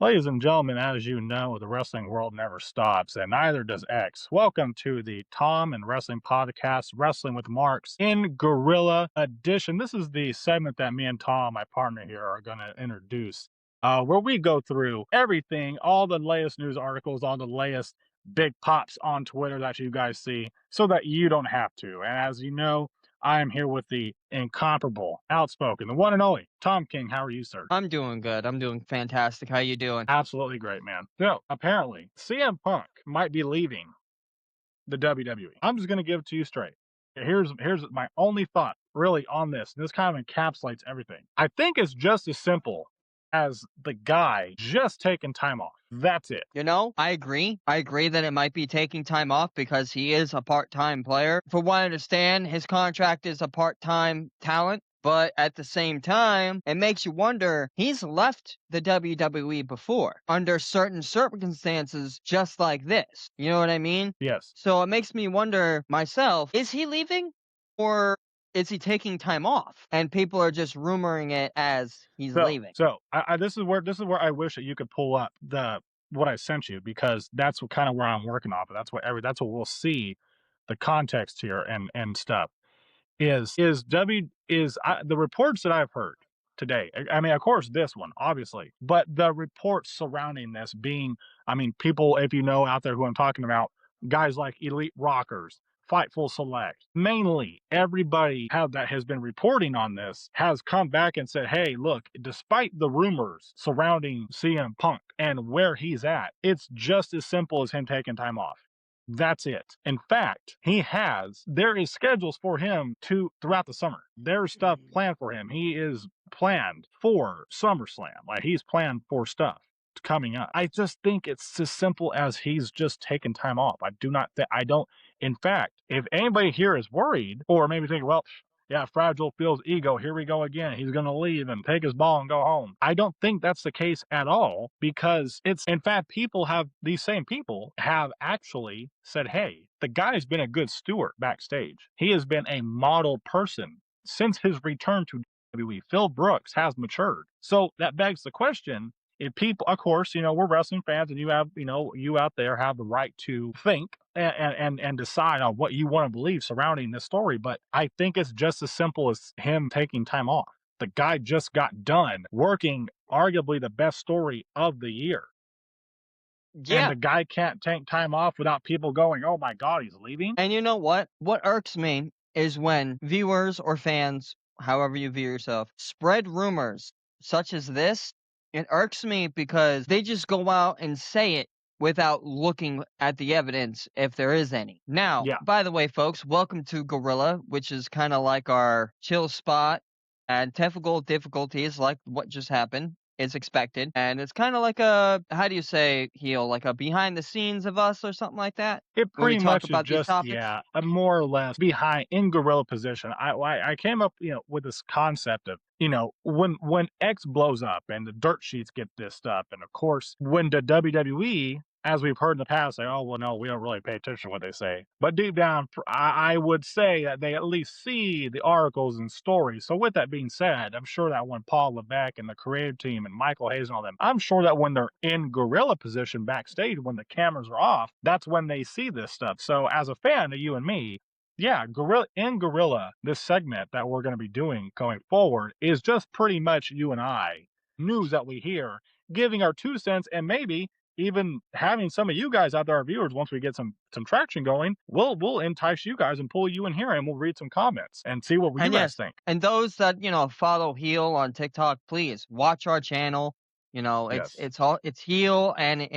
Ladies and gentlemen, as you know, the wrestling world never stops, and neither does X. Welcome to the Tom and Wrestling Podcast, Wrestling with Marks in Gorilla Edition. This is the segment that me and Tom, my partner here, are going to introduce, where we go through everything, all the latest news articles, all the latest big pops on Twitter that you guys see, so that you don't have to. And as you know, I am here with the incomparable, outspoken, the one and only Tom King. How are you, sir? I'm doing good. I'm doing fantastic. How you doing? Absolutely great, man. So apparently, CM Punk might be leaving the WWE. I'm just gonna give it to you straight. Here's my only thought really on this. This kind of encapsulates everything. I think it's just as simple as the guy just taking time off. That's it. I agree. I agree that it might be taking time off because he is a part-time player. For what I understand, his contract is a part-time talent. But at the same time, it makes you wonder, he's left the WWE before under certain circumstances just like this. You know what I mean? Yes. So it makes me wonder myself, is he leaving or is he taking time off? And people are just rumoring it as he's leaving. So this is where I wish that you could pull up the what I sent you, because that's what kind of where I'm working off of. That's what we'll see the context here and stuff. The reports that I've heard today. I mean, of course, this one, obviously, but the reports surrounding this being, I mean, people, if you know out there who I'm talking about, guys like Elite Rockers, Fightful Select, mainly everybody that has been reporting on this has come back and said, hey, look, despite the rumors surrounding CM Punk and where he's at, it's just as simple as him taking time off. That's it. In fact, there is schedules for him throughout the summer. There's stuff planned for him. He is planned for SummerSlam. Like, he's planned for stuff coming up. I just think it's as simple as he's just taking time off. I don't, in fact, if anybody here is worried or maybe thinking, well, yeah, fragile Phil's ego, here we go again. He's going to leave and take his ball and go home. I don't think that's the case at all, because in fact, these same people have actually said, hey, the guy's been a good steward backstage. He has been a model person since his return to WWE. Phil Brooks has matured. So that begs the question, if people, of course, we're wrestling fans, and you out there have the right to think and decide on what you want to believe surrounding this story. But I think it's just as simple as him taking time off. The guy just got done working arguably the best story of the year. And Yeah. the guy can't take time off without people going, oh my God, he's leaving. And you know what? What irks me is when viewers or fans, however you view yourself, spread rumors such as this. It irks me because they just go out and say it without looking at the evidence if there is any. Now, Yeah. by the way, folks, welcome to Gorilla, which is kind of like our chill spot, and technical difficulties like what just happened is expected. And it's kind of like how do you say, heel, like a behind the scenes of us or something like that? It Where we pretty talk much is about these just, topics? yeah, a more or less behind in gorilla position. I came up, with this concept of, when X blows up and the dirt sheets get this stuff, and of course when the WWE, as we've heard in the past, say, oh well, no, we don't really pay attention to what they say, but deep down, I would say that they at least see the articles and stories. So with that being said, I'm sure that when Paul Levesque and the creative team and Michael Hayes and all them, I'm sure that when they're in gorilla position backstage, when the cameras are off, that's when they see this stuff. So as a fan of you and me, yeah, Gorilla, this segment that we're going to be doing going forward is just pretty much you and I, news that we hear, giving our 2 cents, and maybe even having some of you guys out there, our viewers, once we get some traction going, we'll entice you guys and pull you in here, and we'll read some comments and see what you And guys yes, think. and those that, follow Heel on TikTok, please watch our channel. It's Yes. it's all it's Heel, and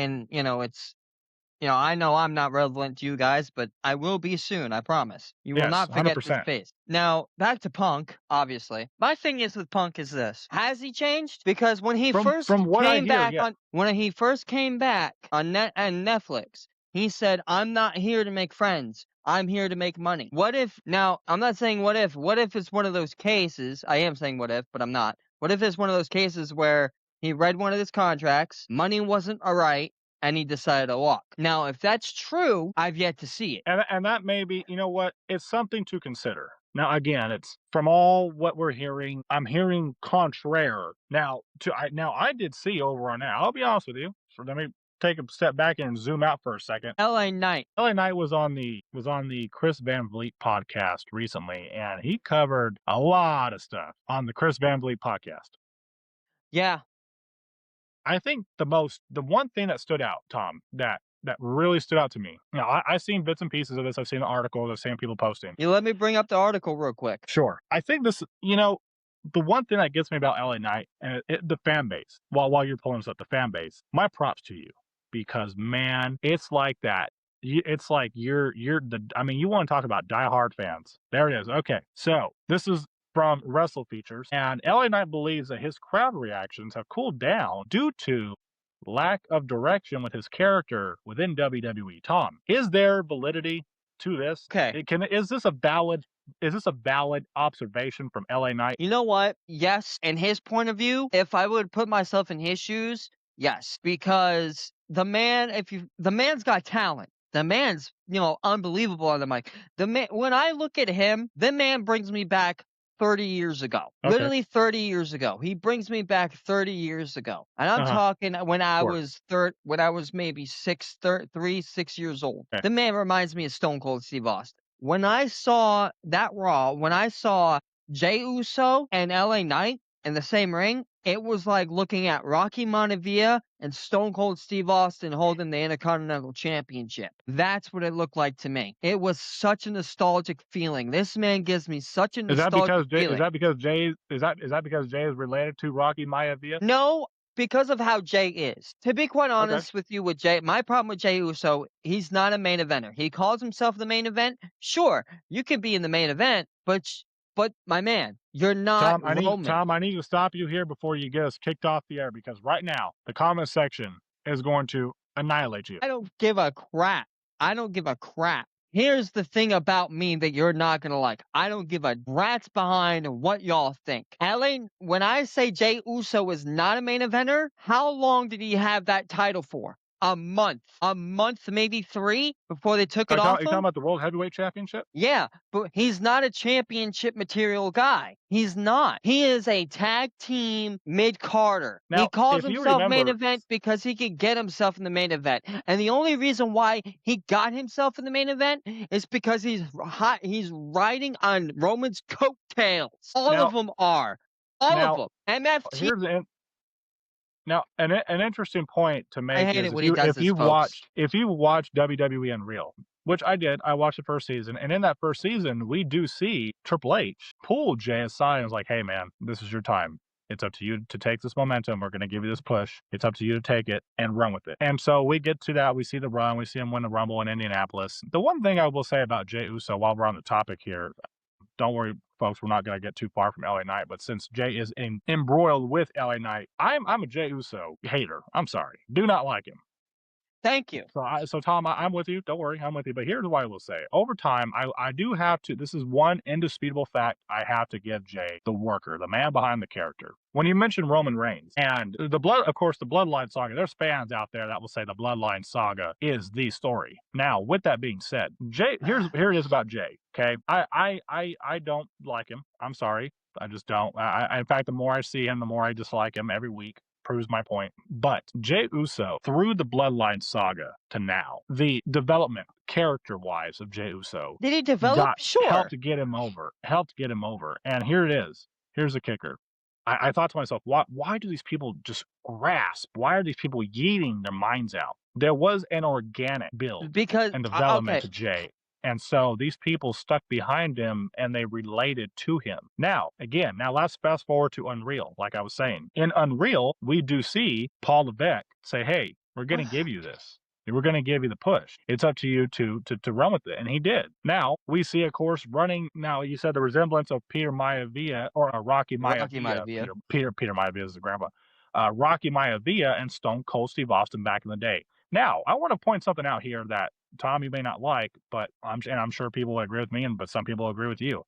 I know I'm not relevant to you guys, but I will be soon, I promise. You will Yes, not forget this 100%. face. Now, back to Punk, obviously. My thing is with Punk is this. Has he changed? Because From what I hear, yeah. when he first came back on Netflix, he said, "I'm not here to make friends. I'm here to make money." What if now, I'm not saying what if it's one of those cases, I am saying what if, but I'm not. What if it's one of those cases where he read one of his contracts, money wasn't all right, and he decided to walk. Now, if that's true, I've yet to see it. And that may be, you know what? It's something to consider. Now, again, it's from all what we're hearing, I'm hearing contraire. Now I did see over on that. I'll be honest with you. So let me take a step back and zoom out for a second. LA Knight. LA Knight was on the Chris Van Vliet podcast recently, and he covered a lot of stuff on the Chris Van Vliet podcast. Yeah. I think the one thing that stood out, Tom, that really stood out to me. Now, I've seen bits and pieces of this. I've seen the articles. I've seen people posting. You let me bring up the article real quick. Sure. I think the one thing that gets me about LA Knight and the fan base. While you're pulling this up, the fan base. My props to you, because man, it's like that. It's like you're the. I mean, you want to talk about diehard fans? There it is. Okay, so this is from Wrestle Features, and LA Knight believes that his crowd reactions have cooled down due to lack of direction with his character within WWE. Tom, is there validity to this? Okay. Is this a valid observation from LA Knight? You know what? Yes, in his point of view, if I would put myself in his shoes, yes, because the man's got talent. The man's, unbelievable on the mic. The man, when I look at him, the man brings me back 30 years ago. Okay. Literally 30 years ago. He brings me back 30 years ago. And I'm talking when I was maybe 6 years old. Okay. The man reminds me of Stone Cold Steve Austin. When I saw that Raw, when I saw Jey Uso and LA Knight in the same ring, it was like looking at Rocky Maivia and Stone Cold Steve Austin holding the Intercontinental Championship. That's what it looked like to me. It was such a nostalgic feeling. This man gives me such a nostalgic feeling. Is that because Jay is related to Rocky Maivia? No, because of how Jay is. To be quite honest with you, with Jay, my problem with Jey Uso, he's not a main eventer. He calls himself the main event. Sure, you can be in the main event, but my man, you're not Roman. Tom, I need to stop you here before you get us kicked off the air, because right now the comment section is going to annihilate you. I don't give a crap. I don't give a crap. Here's the thing about me that you're not going to like. I don't give a rat's behind what y'all think. When I say Jey Uso is not a main eventer, how long did he have that title for? A month, maybe 3 before they took it off him. You talking about the World Heavyweight Championship? Yeah, but he's not a championship material guy. He's not. He is a tag team mid-carder. He calls himself main event because he can get himself in the main event. And the only reason why he got himself in the main event is because he's riding on Roman's coattails. All of them are. All of them. MFT. Now, an interesting point to make I hate is it when he does this, folks. if you watched WWE Unreal, which I did, I watched the first season, and in that first season, we do see Triple H pull Jay aside and was like, "Hey, man, this is your time. It's up to you to take this momentum. We're going to give you this push. It's up to you to take it and run with it." And so we get to that. We see the run. We see him win the Rumble in Indianapolis. The one thing I will say about Jey Uso, while we're on the topic here, don't worry, folks, we're not going to get too far from LA Knight, but since Jay is embroiled with LA Knight, I'm a Jey Uso hater. I'm sorry. Do not like him. Thank you. So Tom, I'm with you. Don't worry, I'm with you. But here's what I will say. Over time, I do have to, this is one indisputable fact I have to give Jay, the worker, the man behind the character. When you mention Roman Reigns and the Bloodline Saga, there's fans out there that will say the Bloodline Saga is the story. Now, with that being said, Jay, here it is about Jay. Okay, I don't like him. I'm sorry, I just don't. In fact, the more I see him, the more I dislike him every week. Proves my point. But Jey Uso, through the Bloodline Saga to now, the development character-wise of Jey Uso, did he develop? Sure, helped get him over. And here it is. Here's the kicker. I thought to myself, why do these people just grasp? Why are these people yeeting their minds out? There was an organic build and development to Jay. And so these people stuck behind him and they related to him. Now let's fast forward to Unreal. Like I was saying, in Unreal, we do see Paul Levesque say, "Hey, we're going to give you this. We're going to give you the push. It's up to you to run with it." And he did. Now we see, of course, running. Now you said the resemblance of Peter Maivia or Rocky Maivia. Peter Maivia is the grandpa. Rocky Maivia and Stone Cold Steve Austin back in the day. Now I want to point something out here that, Tom, you may not like, but I'm sure people will agree with me, but some people agree with you.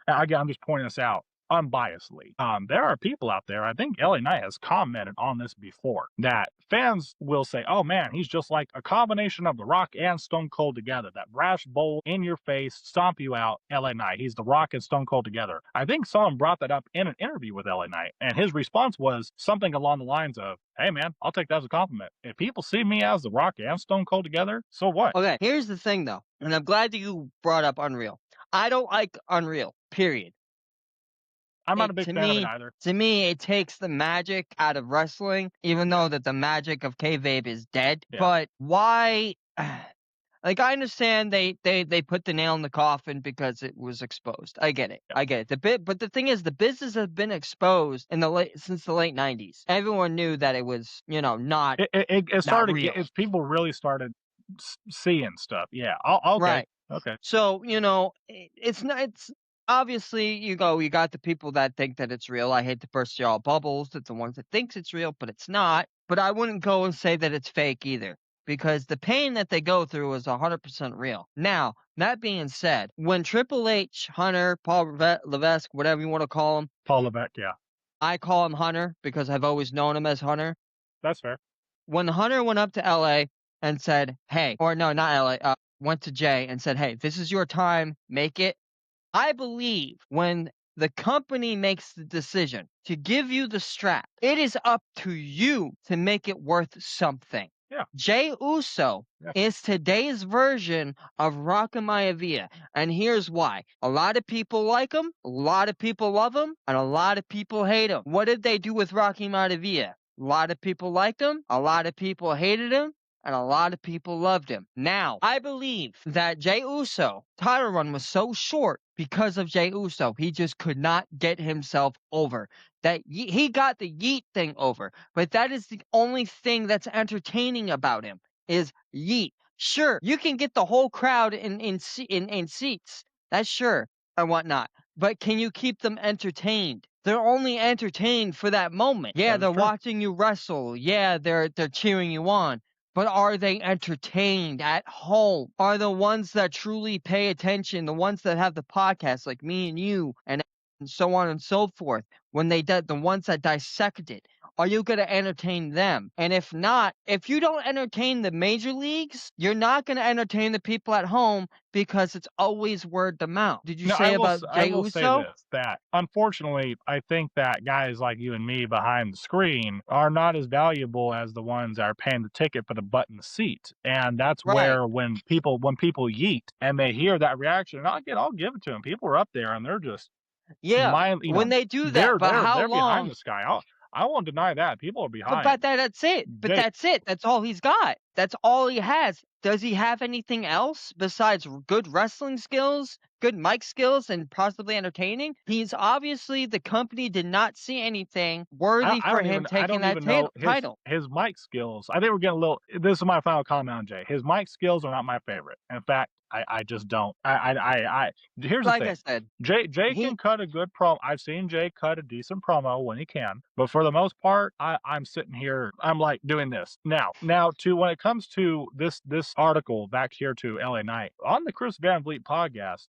Again, I'm just pointing this out. unbiasedly. There are people out there, I think LA Knight has commented on this before, that fans will say, oh man, he's just like a combination of The Rock and Stone Cold together. That brash, bold, in your face, stomp you out LA Knight. He's The Rock and Stone Cold together. I think someone brought that up in an interview with LA Knight, and his response was something along the lines of, hey man, I'll take that as a compliment. If people see me as The Rock and Stone Cold together, so what? Okay, here's the thing though, and I'm glad that you brought up Unreal. I don't like Unreal, period. I'm not a big To fan of it me, either. it takes the magic out of wrestling, even though that the magic of kayfabe is dead. Yeah. But why? Like, I understand they put the nail in the coffin because it was exposed. I get it. Yeah. I get it. But the thing is, the business has been exposed since the late '90s. Everyone knew that it was, not It started real. people really started seeing stuff. Yeah. Okay. Right. Okay. So, it's obviously you got the people that think that it's real. I hate to burst y'all bubbles. It's the ones that thinks it's real, but it's not. But I wouldn't go and say that it's fake either, because the pain that they go through is 100% real. Now, that being said, when Triple H, Hunter, Paul Levesque, whatever you want to call him, Paul Levesque, yeah. I call him Hunter because I've always known him as Hunter. That's fair. When Hunter went up to LA and said, hey, or no, not LA, went to Jay and said, hey, this is your time, make it. I believe when the company makes the decision to give you the strap, it is up to you to make it worth something. Yeah. Jey Uso is today's version of Rocky Maivia, and here's why. A lot of people like him, a lot of people love him, and a lot of people hate him. What did they do with Rocky Maivia? A lot of people liked him, a lot of people hated him, and a lot of people loved him. Now, I believe that Jey Uso title run was so short because of Jey Uso. He just could not get himself over. That he got the yeet thing over, but that is the only thing that's entertaining about him is yeet. Sure, you can get the whole crowd in seats. That's sure and whatnot. But can you keep them entertained? They're only entertained for that moment. Yeah, they're watching you wrestle. Yeah, they're cheering you on. But are they entertained at home? Are the ones that truly pay attention, the ones that have the podcast like me and you and so on and so forth, when they did the ones that dissect it, are you going to entertain them? And if not, if you don't entertain the major leagues, you're not going to entertain the people at home because it's always word of mouth. Did you say about I Jey will say Uso? this, that unfortunately, I think that guys like you and me behind the screen are not as valuable as the ones that are paying the ticket for the butt in the seat. And that's where when people yeet and they hear that reaction, and I'll give it to them. People are up there and they're just when they do that, but how they're long? behind this guy. I won't deny that. People are behind. But that's it. But that's it. That's all he's got. That's all he has. Does he have anything else besides good wrestling skills, good mic skills, and possibly entertaining? He's obviously, the company did not see anything worthy for him taking that title. His mic skills, I think we're getting a little, this is my final comment on Jay. His mic skills are not my favorite. In fact, I just don't. Here's the thing. Like I said, Jay can cut a good promo. I've seen Jay cut a decent promo when he can, but for the most part, I'm sitting here, I'm like doing this. Now to when it comes to this article back here to LA Knight on the Chris Van Vliet podcast,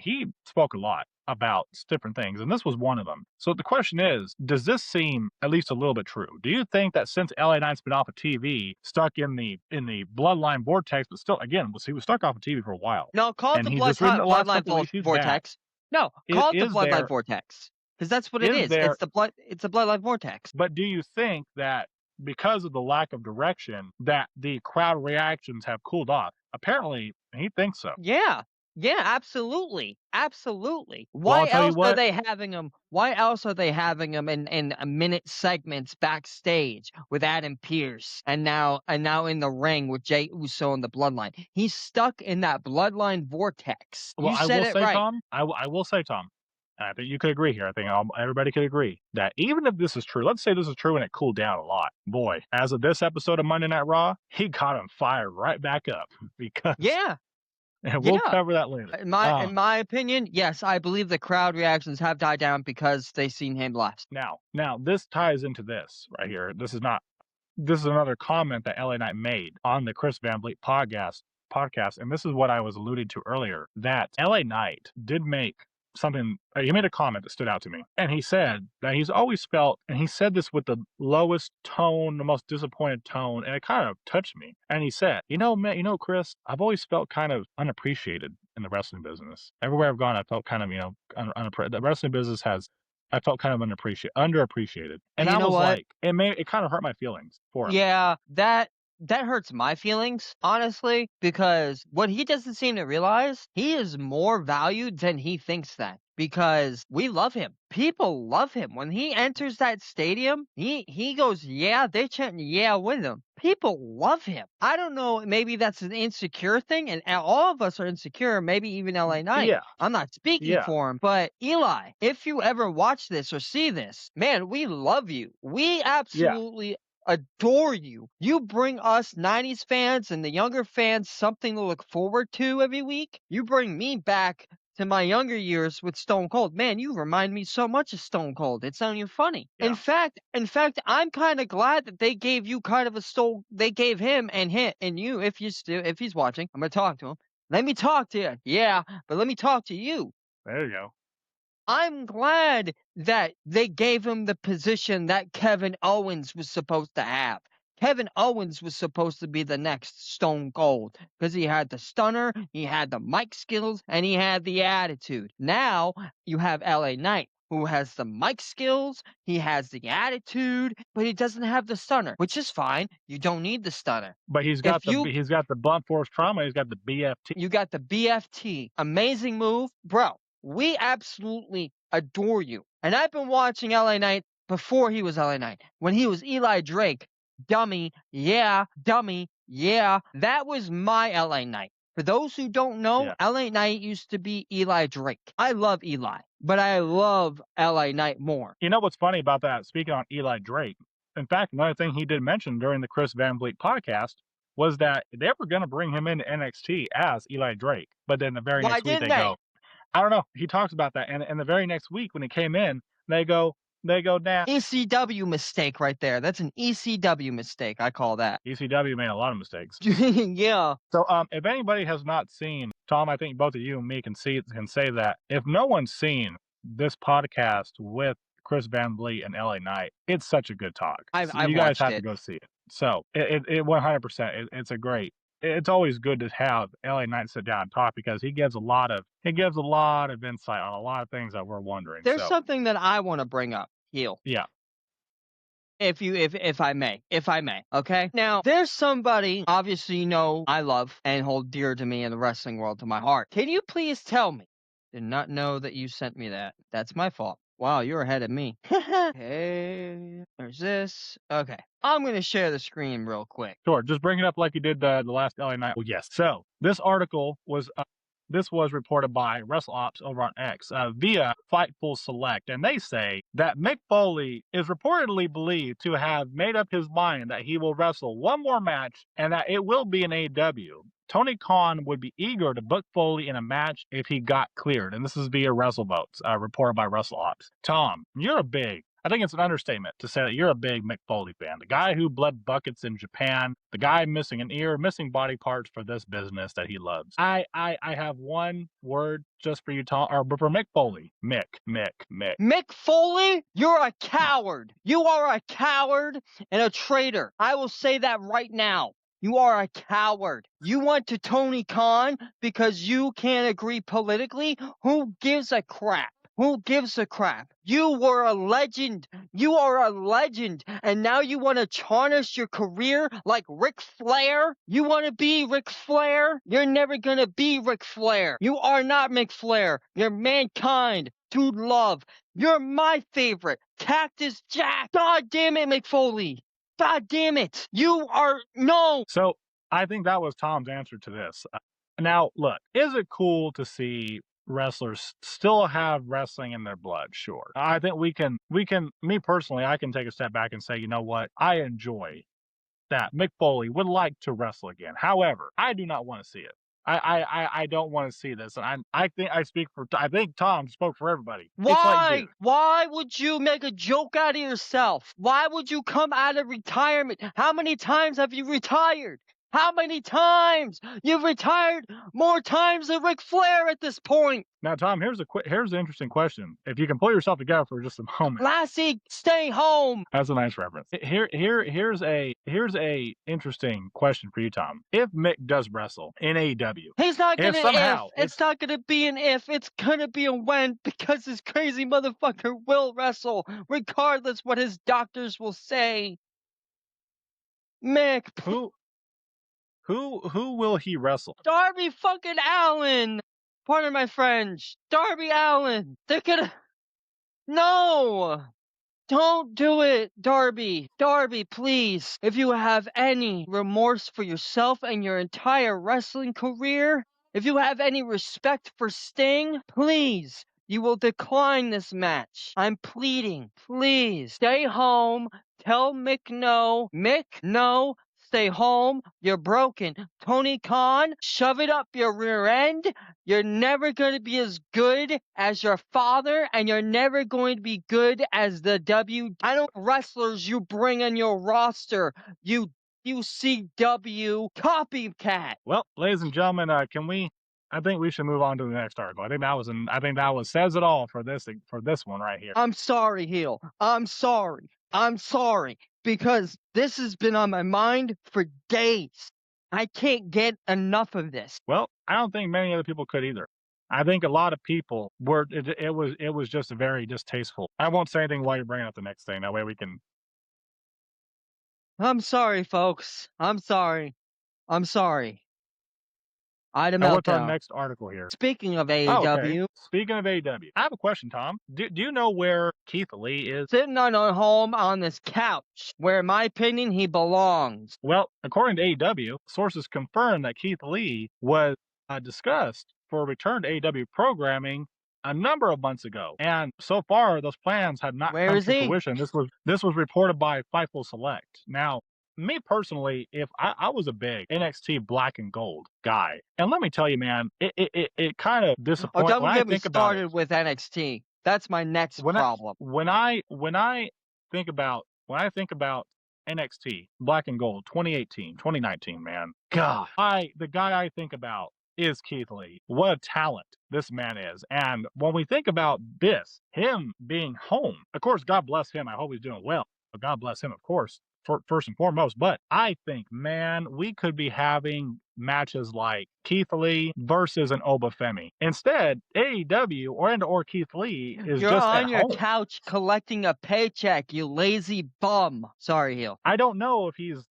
he spoke a lot about different things, and this was one of them. So the question is, does this seem at least a little bit true? Do you think that since LA Knight's been off of TV, stuck in the bloodline vortex, but still, again, he was stuck off of TV for a while. No, call it the bloodline vortex. No, call it the bloodline vortex, because that's what it is. It's the bloodline vortex. But do you think that because of the lack of direction, that the crowd reactions have cooled off? Apparently, he thinks so. Yeah, absolutely. Why else are they having him? Why else are they having him in a minute segments backstage with Adam Pearce and now in the ring with Jey Uso and the Bloodline? He's stuck in that bloodline vortex. Well, you said it right. Tom, I will say, Tom, and I think you could agree here. I think everybody could agree that even if this is true, let's say this is true and it cooled down a lot. Boy, as of this episode of Monday Night Raw, he got him fired right back up because and we'll cover that later. In my opinion, yes, I believe the crowd reactions have died down because they seen him last. Now this ties into this right here. This is another comment that LA Knight made on the Chris Van Vliet podcast, and this is what I was alluding to earlier, that LA Knight did make something. He made a comment that stood out to me, and he said that he's always felt, and he said this with the lowest tone, the most disappointed tone, and it kind of touched me. And he said, man, Chris, I've always felt kind of unappreciated in the wrestling business. Everywhere I've gone, I felt kind of, the wrestling business has. I felt kind of underappreciated, and You I know was what? like, it kind of hurt my feelings for him. Yeah, that hurts my feelings, honestly, because what he doesn't seem to realize, he is more valued than he thinks that. Because we love him. People love him. When he enters that stadium, he goes, yeah, they're chanting yeah with him. People love him. I don't know, maybe that's an insecure thing, and all of us are insecure, maybe even LA Knight. Yeah, I'm not speaking yeah, for him, but Eli, if you ever watch this or see this, man, we love you. We yeah. absolutely adore you. You bring us 90s fans and the younger fans something to look forward to every week. You bring me back to my younger years with Stone Cold. Man, you remind me so much of Stone Cold. It's not even funny. Yeah. In fact, I'm kind of glad that they gave you kind of a stone. They gave him and you, if he's watching, I'm gonna talk to him. Let me talk to you. Yeah, but let me talk to you. There you go. I'm glad that they gave him the position that Kevin Owens was supposed to have. Kevin Owens was supposed to be the next Stone Cold because he had the stunner, he had the mic skills, and he had the attitude. Now you have LA Knight, who has the mic skills, he has the attitude, but he doesn't have the stunner, which is fine. You don't need the stunner. But If he's got the blunt force trauma. He's got the BFT. you got the BFT. Amazing move. Bro, we absolutely adore you. And I've been watching LA Knight before he was LA Knight. When he was Eli Drake, dummy, yeah, dummy, yeah. That was my LA Knight. For those who don't know, Yeah. LA Knight used to be Eli Drake. I love Eli, but I love LA Knight more. You know what's funny about that? Speaking on Eli Drake, in fact, another thing he did mention during the Chris Van Vliet podcast was that they were going to bring him into NXT as Eli Drake, but then the very Why next week didn't they they? go, I don't know. He talks about that, and the very next week when he came in, they go, nah. ECW mistake right there. That's an ECW mistake. I call that. ECW made a lot of mistakes. Yeah. So, if anybody has not seen Tom, I think both of you and me can say that if no one's seen this podcast with Chris Van Vliet and LA Knight, it's such a good talk. So I've you guys watched have to it. go see it. So it 100%. It's a great. It's always good to have LA Knight sit down and talk because he gives a lot of insight on a lot of things that we're wondering. There's So something that I want to bring up, Heel. yeah, If I may, okay? Now, there's somebody obviously you know I love and hold dear to me in the wrestling world to my heart. Can you please tell me? Did not know that you sent me that. That's my fault. Wow, you're ahead of me. Okay, there's this. Okay, I'm gonna share the screen real quick. sure. Just bring it up like you did the last LA Knight. Well, yes. So this article was. This was reported by WrestleOps over on X via Fightful Select, and they say that Mick Foley is reportedly believed to have made up his mind that he will wrestle one more match and that it will be an AEW. Tony Khan would be eager to book Foley in a match if he got cleared, and this is via WrestleVotes, reported by WrestleOps. Tom, I think it's an understatement to say that you're a big Mick Foley fan. The guy who bled buckets in Japan, the guy missing an ear, missing body parts for this business that he loves. I have one word just for you, Tom, or for Mick Foley. Mick. Mick Foley, you're a coward. You are a coward and a traitor. I will say that right now. You are a coward. You went to Tony Khan because you can't agree politically? Who gives a crap? Who gives a crap? You were a legend. You are a legend. And now you want to tarnish your career like Ric Flair? You want to be Ric Flair? You're never going to be Ric Flair. You are not Mick Flair. You're Mankind. Dude Love. You're my favorite. Cactus Jack. God damn it, Mick Foley. God damn it. You are no. So I think that was Tom's answer to this. Now, look, is it cool to see wrestlers still have wrestling in their blood? Sure. I think me personally, I can take a step back and say, you know what? I enjoy that Mick Foley would like to wrestle again. However, I do not want to see it. I don't want to see this. And I think Tom spoke for everybody. Why? It's like, dude, Why would you make a joke out of yourself? Why would you come out of retirement? How many times have you retired? How many times? You've retired more times than Ric Flair at this point. Now, Tom, here's an interesting question. If you can pull yourself together for just a moment. Lassie, stay home. That's a nice reference. Here's a interesting question for you, Tom. If Mick does wrestle in AEW, He's not if gonna somehow It's not gonna be an if. It's gonna be a when, because this crazy motherfucker will wrestle, regardless what his doctors will say. Mick, who will he wrestle? Darby fucking Allin. Pardon my French. Darby Allin. They're gonna. No! Don't do it, Darby. Darby, please. If you have any remorse for yourself and your entire wrestling career, if you have any respect for Sting, please, you will decline this match. I'm pleading. Please, stay home. Tell Mick no. Mick, no. Stay home. You're broken. Tony Khan, shove it up your rear end. You're never going to be as good as your father, and you're never going to be good as the I don't wrestlers you bring on your roster. You UCW copycat. Well, ladies and gentlemen, I think we should move on to the next article. I think that was says it all for this one right here. I'm sorry, Heel. I'm sorry. I'm sorry. Because this has been on my mind for days. I can't get enough of this. Well, I don't think many other people could either. I think a lot of people were. It was just very distasteful. I won't say anything while you're bringing up the next thing. That way we can. I'm sorry, folks. I'm sorry. I'm sorry. I had a Now, what's our meltdown. next article here? Speaking of Oh, okay. AEW, Speaking of AEW, I have a question, Tom. Do you know where Keith Lee is? sitting on a home on this couch, where in my opinion he belongs. Well, according to AEW, sources confirm that Keith Lee was discussed for a return to AEW programming a number of months ago, and so far those plans have not Where come is to he? fruition. This was reported by Fightful Select. Now, me personally, if I was a big NXT Black and Gold guy, and let me tell you, man, it kind of Oh, disappoints don't when I get me think about it. started with NXT. That's my next problem. When I think about NXT Black and Gold 2018, 2019, man, God, the guy I think about is Keith Lee. What a talent this man is. And when we think about this, him being home, of course, God bless him. I hope he's doing well. But God bless him, of course, first and foremost. But I think, man, we could be having matches like Keith Lee versus an Obafemi. Instead, AEW or Keith Lee is You're just on at your home. couch collecting a paycheck, you lazy bum. Sorry, Heel. I don't know if he's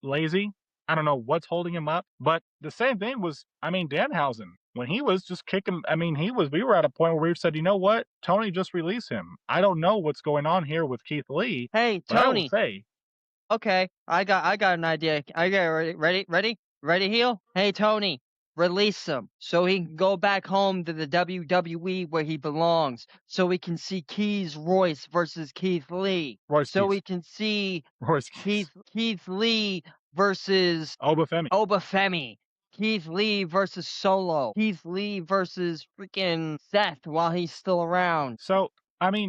lazy. I don't know what's holding him up. But the same thing was, Danhausen. When he was just kicking, we were at a point where we said, you know what? Tony, just release him. I don't know what's going on here with Keith Lee. Hey, But I will Tony. say, Okay, I got an idea. I got ready, Heel? Hey, Tony, release him so he can go back home to the WWE where he belongs. So we can see Royce versus Keith Lee. Royce So Keith. we can see Royce Keith. Keith Lee versus Obafemi. Keith Lee versus Solo. Keith Lee versus freaking Seth while he's still around. So,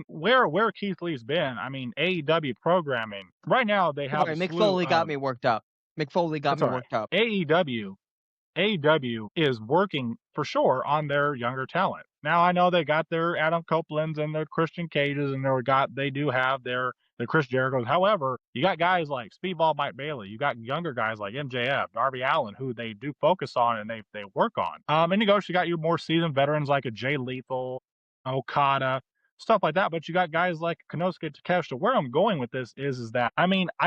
where Keith Lee's been, AEW programming, right now they have Sorry, Mick Foley got me worked up. Mick Foley got me worked up. AEW is working for sure on their younger talent. Now I know they got their Adam Copelands and their Christian Cages, and they do have their Chris Jerichos. However, you got guys like Speedball Mike Bailey. You got younger guys like MJF, Darby Allin, who they do focus on and they work on. And you got your more seasoned veterans like a Jay Lethal, Okada, stuff like that. But you got guys like Konosuke Takeshita. Where I'm going with this is that I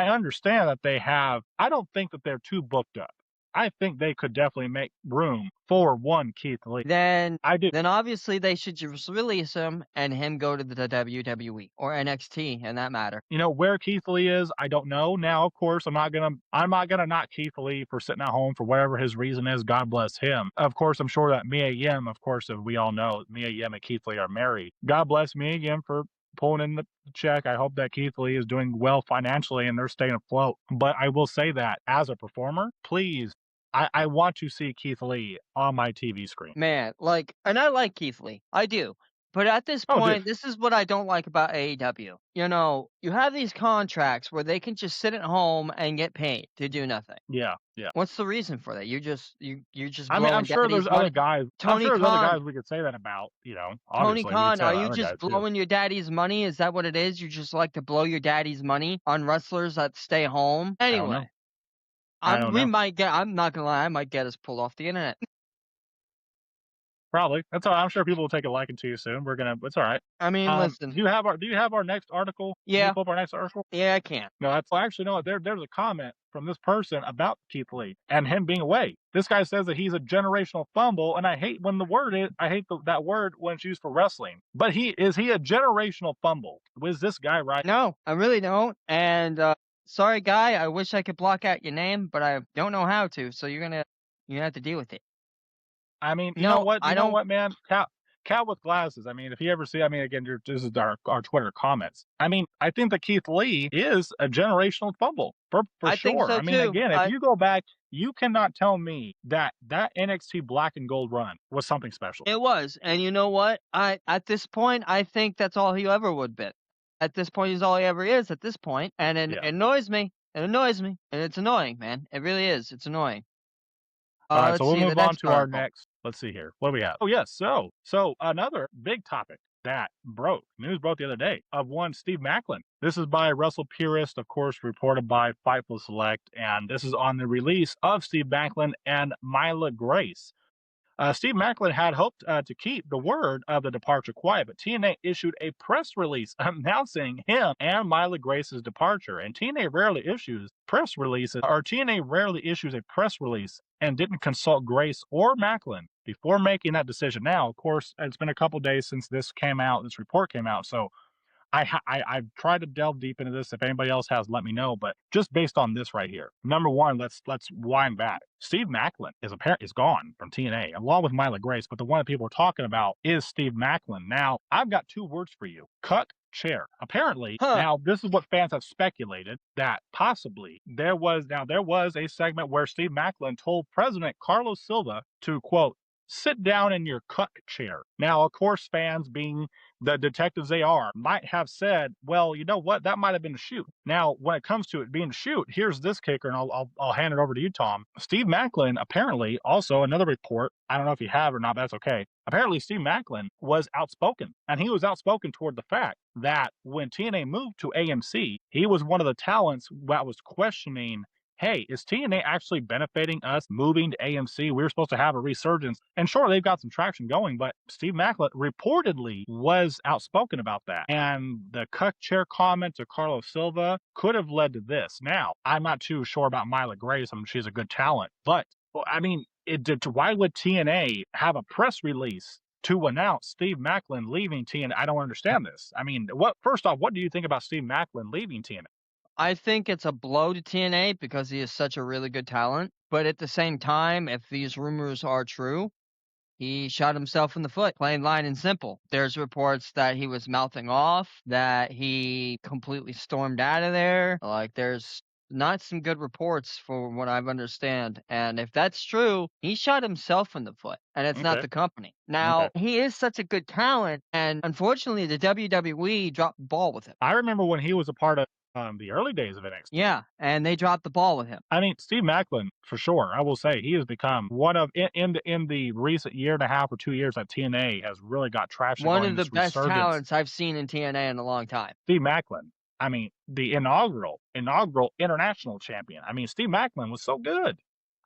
understand that they have. I don't think that they're too booked up. I think they could definitely make room for one Keith Lee. Then I do. Then obviously they should just release him and him go to the WWE or NXT in that matter. You know where Keith Lee is, I don't know. Now, of course, I'm not gonna knock Keith Lee for sitting at home for whatever his reason is. God bless him. Of course, I'm sure that Mia Yim, of course, as we all know, Mia Yim and Keith Lee are married. God bless Mia Yim for pulling in the check. I hope that Keith Lee is doing well financially and they're staying afloat. But I will say that as a performer, please, I want to see Keith Lee on my TV screen. Man, and I like Keith Lee. I do. But at this Oh, dude. point, this is what I don't like about AEW. You know, you have these contracts where they can just sit at home and get paid to do nothing. Yeah, yeah. What's the reason for that? You're just I mean, I'm blowing sure there's daddy's other money. guys. I'm Tony sure there's other Khan, guys we could say that about. You know, Tony obviously we could Khan, say are about you other guys just too. blowing your daddy's money? Is that what it is? You just like to blow your daddy's money on wrestlers that stay home? I don't know. Anyway, I don't know. I'm not gonna lie, I might get us pulled off the internet. Probably. That's all right. I'm sure people will take a liking to you soon. We're gonna. It's all right. I mean, listen. Do you have our next article? Can you Yeah, pull up our next article? yeah, I can. No, that's well, actually no. There's a comment from this person about Keith Lee and him being away. This guy says that he's a generational fumble, and I hate when the word is. I hate that word when it's used for wrestling. But he a generational fumble? Was this guy right? No, I really don't. And sorry, guy. I wish I could block out your name, but I don't know how to. So you're gonna have to deal with it. I mean, you know No, what? I You know don't. what, man? Cat with glasses. I mean, if you ever see, I mean, again, this is our Twitter comments. I mean, I think that Keith Lee is a generational fumble for I think sure. so I mean, too. again, if you go back, you cannot tell me that NXT Black and Gold run was something special. It was, and you know what? At this point, I think that's all he ever would be. At this point, he's all he ever is. At this point, and it Yeah. annoys me. It annoys me, and it's annoying, man. It really is. It's annoying. All right, so Let's we'll see the move on next to our article. next. Let's see here. What do we have? Oh yes, so another big topic that news broke the other day of one Steve Macklin. This is by Russell Purist, of course, reported by Fightful Select, and this is on the release of Steve Macklin and Mila Grace. Steve Macklin had hoped to keep the word of the departure quiet, but TNA issued a press release announcing him and Mila Grace's departure. And TNA rarely issues press releases, or TNA rarely issues a press release and didn't consult Grace or Macklin before making that decision. Now, of course, it's been a couple days since this report came out, so I've tried to delve deep into this. If anybody else has, let me know. But just based on this right here, number one, let's wind back. Steve Macklin is gone from TNA along with Mila Grace, but the one that people are talking about is Steve Macklin. Now, I've got two words for you: cuck chair. Apparently, Huh. now this is what fans have speculated that possibly there was a segment where Steve Macklin told President Carlos Silva to quote sit down in your cuck chair. Now, of course, fans being the detectives they are, might have said, well, you know what, that might have been a shoot. Now, when it comes to it being a shoot, here's this kicker, and I'll hand it over to you, Tom. Steve Macklin, apparently, also another report, I don't know if you have or not, but that's okay. Apparently, Steve Macklin was outspoken, and he was outspoken toward the fact that when TNA moved to AMC, he was one of the talents that was questioning, hey, is TNA actually benefiting us moving to AMC? We were supposed to have a resurgence. And sure, they've got some traction going, but Steve Macklin reportedly was outspoken about that. And the cuck chair comment to Carlos Silva could have led to this. Now, I'm not too sure about Mila Grace. I mean, she's a good talent. But, well, I mean, why would TNA have a press release to announce Steve Macklin leaving TNA? I don't understand this. I mean, first off, what do you think about Steve Macklin leaving TNA? I think it's a blow to TNA because he is such a really good talent. But at the same time, if these rumors are true, he shot himself in the foot, plain line and simple. There's reports that he was mouthing off, that he completely stormed out of there. Like, there's not some good reports for what I understand. And if that's true, he shot himself in the foot, and it's not Okay. the company. Okay. Now, he is such a good talent, and unfortunately, the WWE dropped the ball with him. I remember when he was a part of the early days of NXT. Yeah, and they dropped the ball with him. I mean, Steve Macklin, for sure, I will say he has become one of in the recent year and a half or 2 years that TNA has really got traction One going. of the This best resurgence. talents I've seen in TNA in a long time. Steve Macklin. I mean, the inaugural international champion. I mean, Steve Macklin was so good.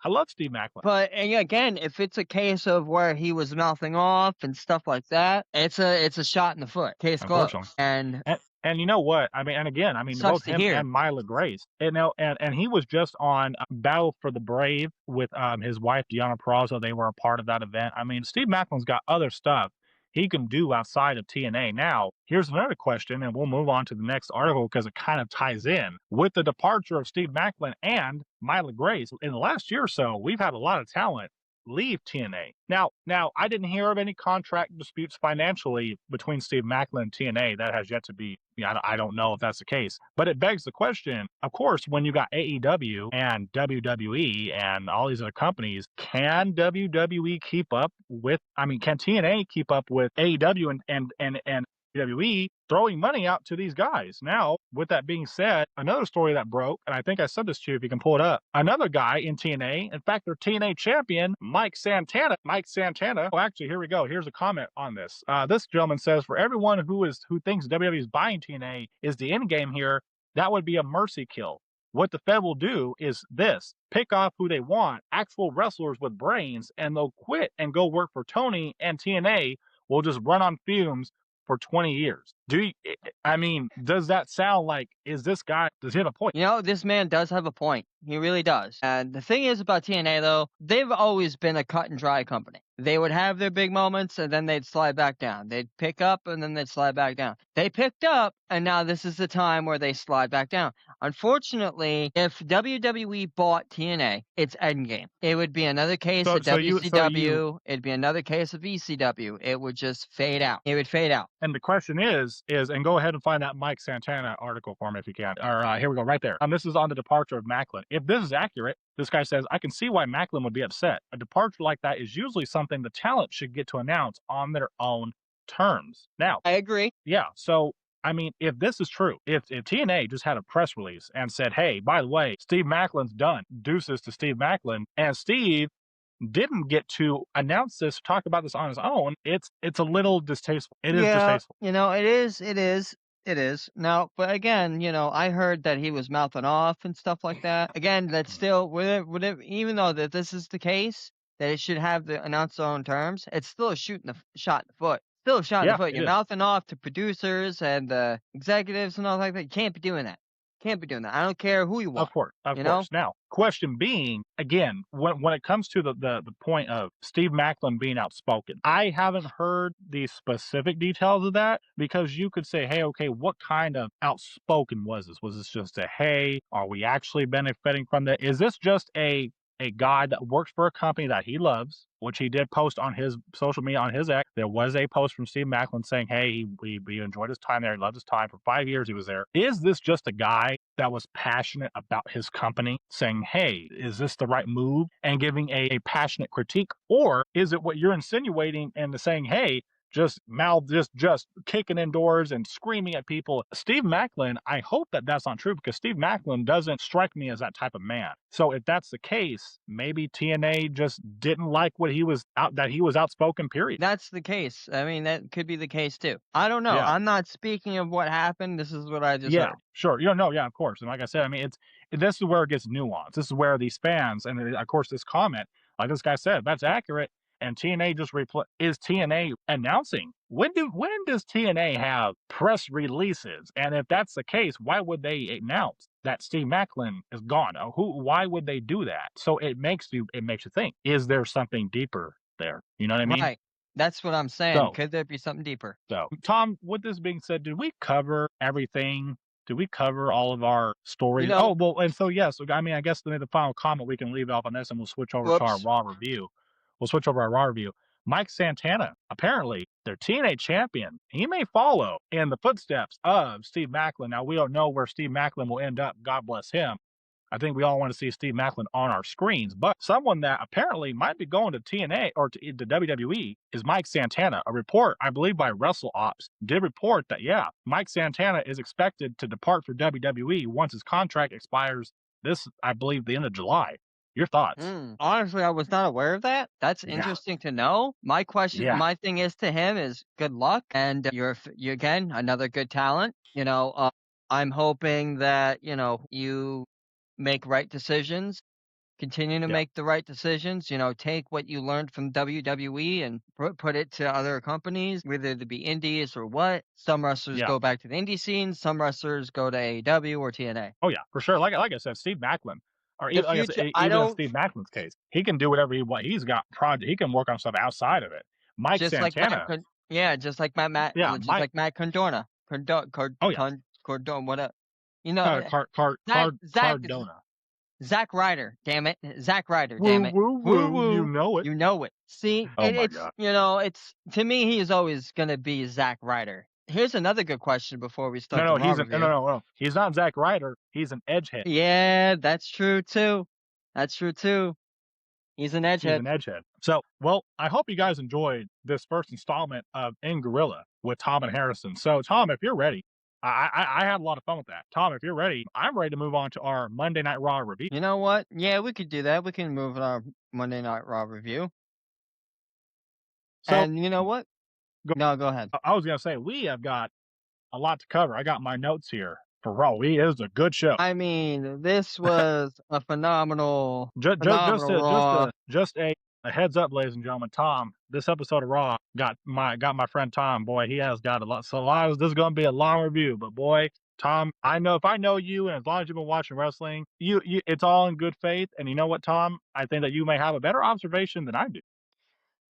I love Steve Macklin. But and again, if it's a case of where he was mouthing off and stuff like that, it's a shot in the foot. Case closed. Unfortunately. And And you know what? I mean, and again, I mean, sucks both to him hear. and Mila Grace, and he was just on Battle for the Brave with his wife Deanna Peraza. They were a part of that event. I mean, Steve Macklin's got other stuff he can do outside of TNA. Now, here's another question, and we'll move on to the next article because it kind of ties in with the departure of Steve Macklin and Mila Grace. In the last year or so, we've had a lot of talent leave TNA. Now I didn't hear of any contract disputes financially between Steve Maclin and TNA. That has yet to be. I don't know if that's the case, but it begs the question. Of course, when you got AEW and WWE and all these other companies, can WWE keep up with? I mean, can TNA keep up with AEW and WWE throwing money out to these guys? Now, with that being said, another story that broke, and I think I said this to you if you can pull it up. Another guy in TNA, in fact, their TNA champion, Mike Santana. Mike Santana. Oh, actually, here we go. Here's a comment on this. This gentleman says, for everyone who thinks WWE is buying TNA is the end game here, that would be a mercy kill. What the Fed will do is this: pick off who they want, actual wrestlers with brains, and they'll quit and go work for Tony, and TNA will just run on fumes for 20 years. I mean, does that sound like, is this guy, does he have a point? This man does have a point. He really does. And the thing is about TNA, though, they've always been a cut and dry company. They would have their big moments, and then they'd slide back down. They'd pick up, and then they'd slide back down. They picked up, and now this is the time where they slide back down. Unfortunately, if WWE bought TNA, it's endgame. It would be another case of WCW. It'd be another case of ECW. It would just fade out. It would fade out. And the question is, and go ahead and find that Mike Santana article for me if you can. Or here we go, right there. This is on the departure of Maclin. If this is accurate, this guy says, I can see why Maclin would be upset. A departure like that is usually something the talent should get to announce on their own terms. Now, I agree. Yeah. So, I mean, if this is true, if TNA just had a press release and said, hey, by the way, Steve Maclin's done, deuces to Steve Maclin, and Steve didn't get to announce this, talk about this on his own, it's a little distasteful. It is distasteful. It is. Now, but again, I heard that he was mouthing off and stuff like that. Again, that's still, even though that this is the case, that it should have the announced on terms, it's still a shot in the foot. Still a shot in the foot. You're mouthing off to producers and executives and all like that. You can't be doing that. Can't be doing that. I don't care who you want. Of course. Now, question being, again, when it comes to the point of Steve Maclin being outspoken, I haven't heard the specific details of that, because you could say, hey, okay, what kind of outspoken was this? Was this just a, hey, are we actually benefiting from that? Is this just a guy that works for a company that he loves, which he did post on his social media, on his X? There was a post from Steve Maclin saying, hey, we enjoyed his time there. He loved his time. For 5 years he was there. Is this just a guy that was passionate about his company saying, hey, is this the right move, and giving a passionate critique? Or is it what you're insinuating and saying, hey, just kicking in doors and screaming at people? Steve Maclin, I hope that that's not true, because Steve Maclin doesn't strike me as that type of man. So if that's the case, maybe TNA just didn't like that he was outspoken, period. That's the case. I mean, that could be the case too. I don't know. Yeah. I'm not speaking of what happened. This is what I just heard. Sure. Of course. And like I said, I mean, this is where it gets nuanced. This is where these fans, and of course this comment, like this guy said, that's accurate. And TNA just is TNA announcing? When does TNA have press releases? And if that's the case, why would they announce that Steve Maclin is gone? Why would they do that? So it makes you think, is there something deeper there? You know what I mean? Right. That's what I'm saying. So, could there be something deeper? So, Tom, with this being said, did we cover everything? Did we cover all of our stories? And so yes. I mean, I guess the final comment we can leave off on this, and we'll switch over to our Raw review. Mike Santana, apparently their TNA champion, he may follow in the footsteps of Steve Maclin. Now, we don't know where Steve Maclin will end up. God bless him. I think we all want to see Steve Maclin on our screens. But someone that apparently might be going to TNA or to WWE is Mike Santana. A report, I believe by WrestleOps, did report that, Mike Santana is expected to depart for WWE once his contract expires I believe, the end of July. Your thoughts? Honestly, I was not aware of that. That's interesting to know. My question, my thing is to him is good luck, and you're again another good talent. I'm hoping that you make right decisions, continue to make the right decisions. Take what you learned from WWE and put it to other companies, whether it be indies or what. Some wrestlers go back to the indie scene. Some wrestlers go to AEW or TNA. Oh yeah, for sure. Like I said, Steve Maclin. Or even in Steve Maclin's case, he can do whatever he wants. He's got project. He can work on stuff outside of it. Mike Santana, just like Matt Cardona, Cardona, whatever. Cardona. Zack Ryder, damn it. Zack Ryder, Woo, damn it. woo, Woo woo. You woo. know it. You know it. See, Oh my it's God. it's to me he is always gonna be Zack Ryder. Here's another good question before we No, start the no, Raw no, no, review. no, no. He's not Zack Ryder. He's an edgehead. Yeah, that's true too. That's true too. He's an He's edgehead. an edgehead. So, well, I hope you guys enjoyed this first installment of In Gorilla with Tom and Harrison. So, Tom, if you're ready, I had a lot of fun with that. Tom, if you're ready, I'm ready to move on to our Monday Night Raw review. You know what? Yeah, we could do that. We can move on our Monday Night Raw review. So, And you know what? go, No, go ahead. I was going to say, we have got a lot to cover. I got my notes here for Raw. It was a good show. I mean, this was a phenomenal, Just phenomenal Raw. a heads up, ladies and gentlemen. Tom, this episode of Raw got my friend Tom. Boy, he has got a lot. So this is going to be a long review, but boy, Tom, I know if I know you, and as long as you've been watching wrestling, you it's all in good faith. And you know what, Tom? I think that you may have a better observation than I do.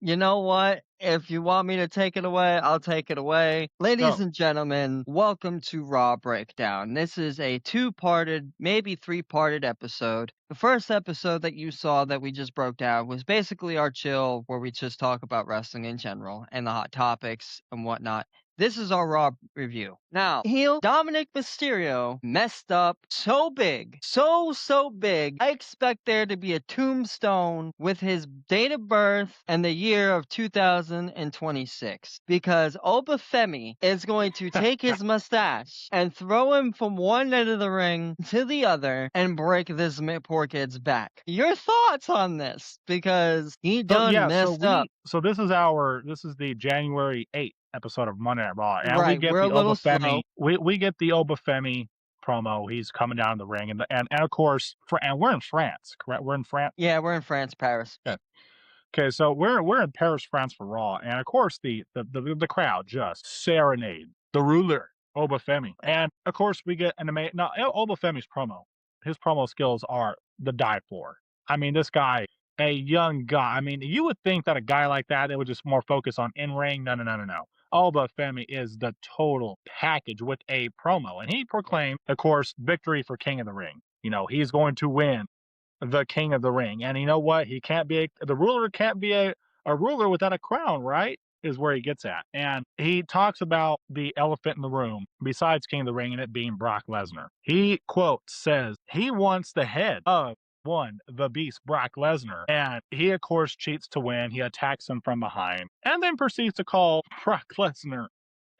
You know what? If you want me to take it away, I'll take it away. Ladies So, and gentlemen, welcome to Raw Breakdown. This is a two-parted, maybe three-parted episode. The first episode that you saw that we just broke down was basically our chill, where we just talk about wrestling in general and the hot topics and whatnot. This is our Raw review. Now, heel Dominic Mysterio messed up so big, so big. I expect there to be a tombstone with his date of birth and the year of 2026 because Obafemi is going to take his mustache and throw him from one end of the ring to the other and break this poor kid's back. Your thoughts on this? Because he done messed up. so this is the January 8th episode of Monday Night Raw, and we Right, get we're a the little slow. we get the Obafemi promo. He's coming down the ring, and of course, and we're in France, correct? We're in France. Yeah, we're in France, Paris. Yeah. Okay, so we're in Paris, France for Raw, and of course the crowd just serenade the ruler Obafemi, and of course we get an amazing. Now Obafemi's promo, his promo skills are the die for. I mean, this guy, a young guy. I mean, you would think that a guy like that it would just more focus on in ring. No, no, no, no, no. Obafemi is the total package with a promo, and he proclaimed, of course, victory for King of the Ring. You know, he's going to win the King of the Ring. And you know what? The ruler can't be a ruler without a crown, right? Is where he gets at. And he talks about the elephant in the room, besides King of the Ring, and it being Brock Lesnar. He, quote, says he wants the head of the beast, Brock Lesnar. And he, of course, cheats to win. He attacks him from behind and then proceeds to call Brock Lesnar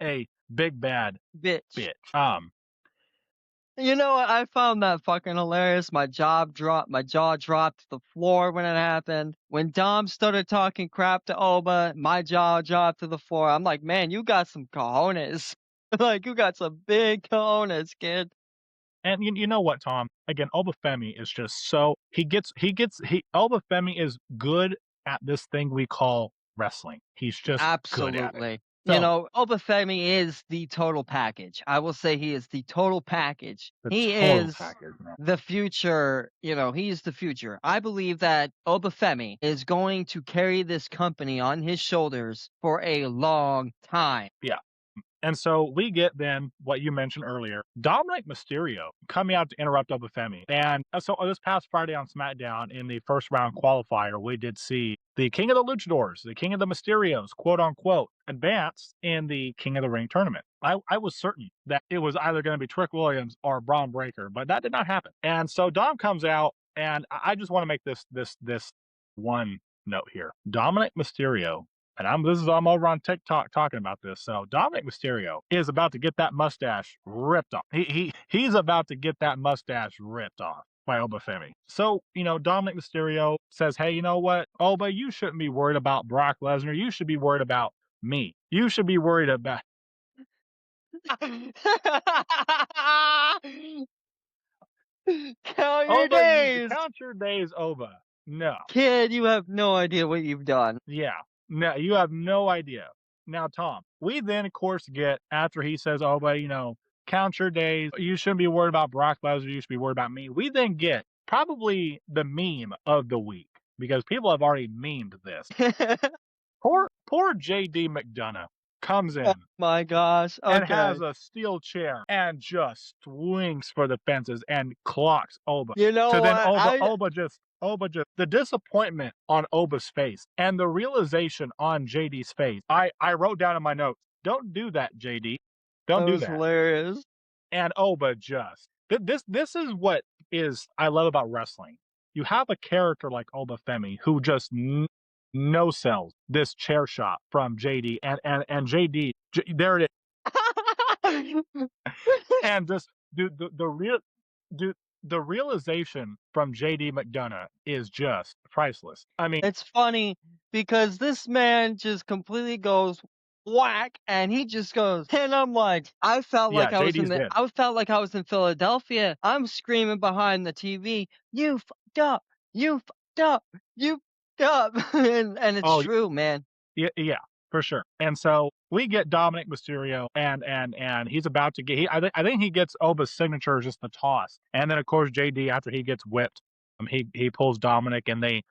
a big bad Bitch. bitch. You know what? I found that fucking hilarious. My jaw dropped to the floor when it happened. When Dom started talking crap to Oba, my jaw dropped to the floor. I'm like, man, you got some cojones. Like, you got some big cojones, kid. And you know what, Tom? Again, Obafemi is just so Obafemi is good at this thing we call wrestling. He's just good at it. Absolutely. You So know, Obafemi is the total package. I will say he is the total package. the He total is package, man. the future. He's the future. I believe that Obafemi is going to carry this company on his shoulders for a long time. Yeah. And so we get then what you mentioned earlier, Dominic Mysterio coming out to interrupt Obafemi. And so this past Friday on SmackDown in the first round qualifier, we did see the King of the Luchadors, the King of the Mysterios, quote unquote, advance in the King of the Ring tournament. I was certain that it was either going to be Trick Williams or Braun Breaker, but that did not happen. And so Dom comes out, and I just want to make this one note here. Dominic Mysterio, and I'm over on TikTok talking about this. So Dominic Mysterio is about to get that mustache ripped off. He's about to get that mustache ripped off by Obafemi. So, Dominic Mysterio says, hey, you know what? Oba, you shouldn't be worried about Brock Lesnar. You should be worried about me. You should be worried about Count your Oba, you days. count your days, Oba. No. Kid, you have no idea what you've done. Yeah. No, you have no idea. Now, Tom, we then, of course, get after he says, "Oh, but count your days. You shouldn't be worried about Brock Lesnar. You should be worried about me." We then get probably the meme of the week because people have already memed this. Poor JD McDonough comes Oh in my gosh. and has Okay. a steel chair and just swings for the fences and clocks Oba. You know So then what? Oba just the disappointment on Oba's face and the realization on JD's face. I wrote down in my notes, don't do that, JD. That Don't do was that. hilarious. And Oba just this is what is I love about wrestling. You have a character like Oba Femi who just no sells this chair shot from JD and JD there it is and just dude the real dude the realization from JD McDonough is just priceless. I mean, It's funny because this man just completely goes whack and he just goes and I'm like, yeah, JD's good. I felt like I was in Philadelphia. I'm screaming behind the TV, you fucked up, you fucked up, you fucked up. And it's Oh true, man. yeah, yeah, for sure. And so we get Dominic Mysterio, and he's about to get. I think he gets Oba's signature, just the toss, and then of course JD after he gets whipped, he pulls Dominic, and they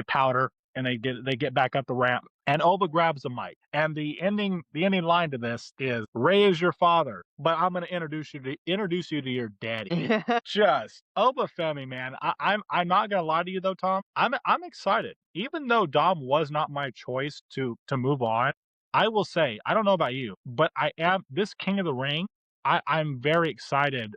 powder, and they get back up the ramp, and Oba grabs the mic, and the ending line to this is Ray is your father, but I'm going to introduce you to your daddy. Just Oba Femi, man. I'm not gonna lie to you though, Tom. I'm excited. Even though Dom was not my choice to move on, I will say, I don't know about you, but I am this King of the Ring, I'm very excited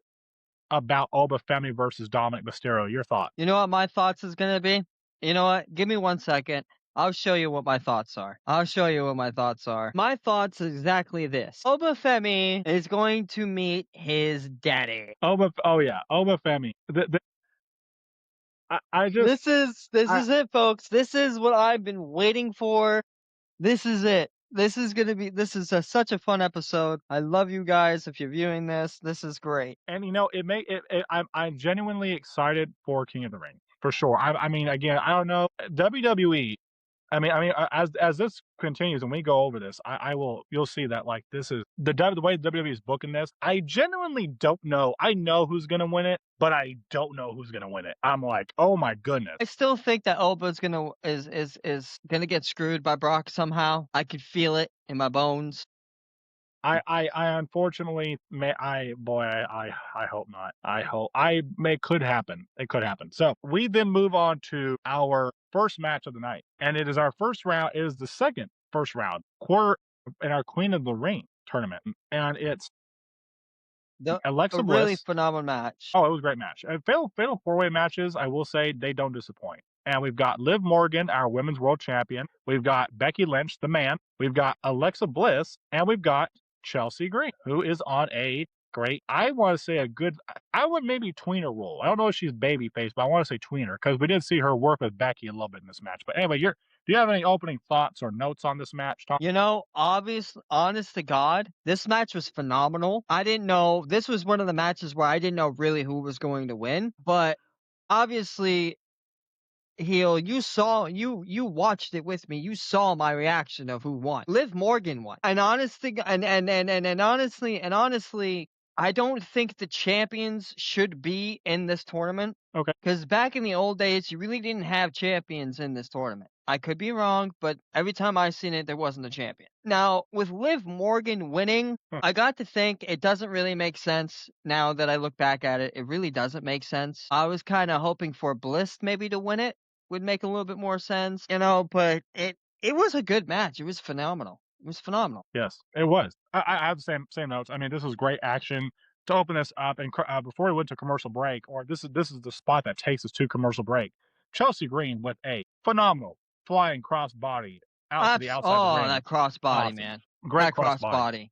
about Oba Femi versus Dominic Mysterio. Your thought? You know what my thoughts is gonna be? You know what? Give me 1 second. I'll show you what my thoughts are. I'll show you what my thoughts are. My thoughts is exactly this. Obafemi is going to meet his daddy. Oh yeah, Oba Femi. I just This I is it, folks. This is what I've been waiting for. This is it. This is such a fun episode. I love you guys if you're viewing this. This is great. and it may it I'm genuinely excited for King of the Ring for sure. I mean, again, I don't know WWE. As this continues and we go over this, I will you'll see that like this is the way WWE is booking this. I genuinely don't know. I know who's gonna win it, but I don't know who's gonna win it. I'm like, oh my goodness. I still think that Elba's gonna is gonna get screwed by Brock somehow. I could feel it in my bones. I unfortunately may I boy I hope not. I hope I may could happen. It could happen. So we then move on to our first match of the night, and it is our first round. It is the second first round quarter in our Queen of the Ring tournament, and it's A Alexa really Bliss. phenomenal match. Oh, it was a great match. Fatal four-way matches, I will say, they don't disappoint. And we've got Liv Morgan, our women's world champion. We've got Becky Lynch, the man. We've got Alexa Bliss, and we've got Chelsea Green, who is on a great. I want to say a good. I would maybe tweener role. I don't know if she's babyface, but I want to say tweener because we did see her work with Becky a little bit in this match. But anyway, do you have any opening thoughts or notes on this match, Tom? You know, honest to God, this match was phenomenal. I didn't know this was one of the matches where I didn't know really who was going to win, but obviously you watched it with me. You saw my reaction of who won. Liv Morgan won. And honestly, and honestly, I don't think the champions should be in this tournament. Okay. Because back in the old days, you really didn't have champions in this tournament. I could be wrong, but every time I've seen it, there wasn't a champion. Now, with Liv Morgan winning, Huh. I got to think it doesn't really make sense now that I look back at it. It really doesn't make sense. I was kind of hoping for Bliss maybe to win it would make a little bit more sense, but it was a good match. It was phenomenal. It was phenomenal. Yes, it was. I have the same notes. I mean, this was great action to open this up, and before we went to commercial break, or this is the spot that takes us to commercial break. Chelsea Green with a phenomenal flying crossbody out to the outside of the Oh, ring. that crossbody, Awesome, man. great That crossbody. crossbody.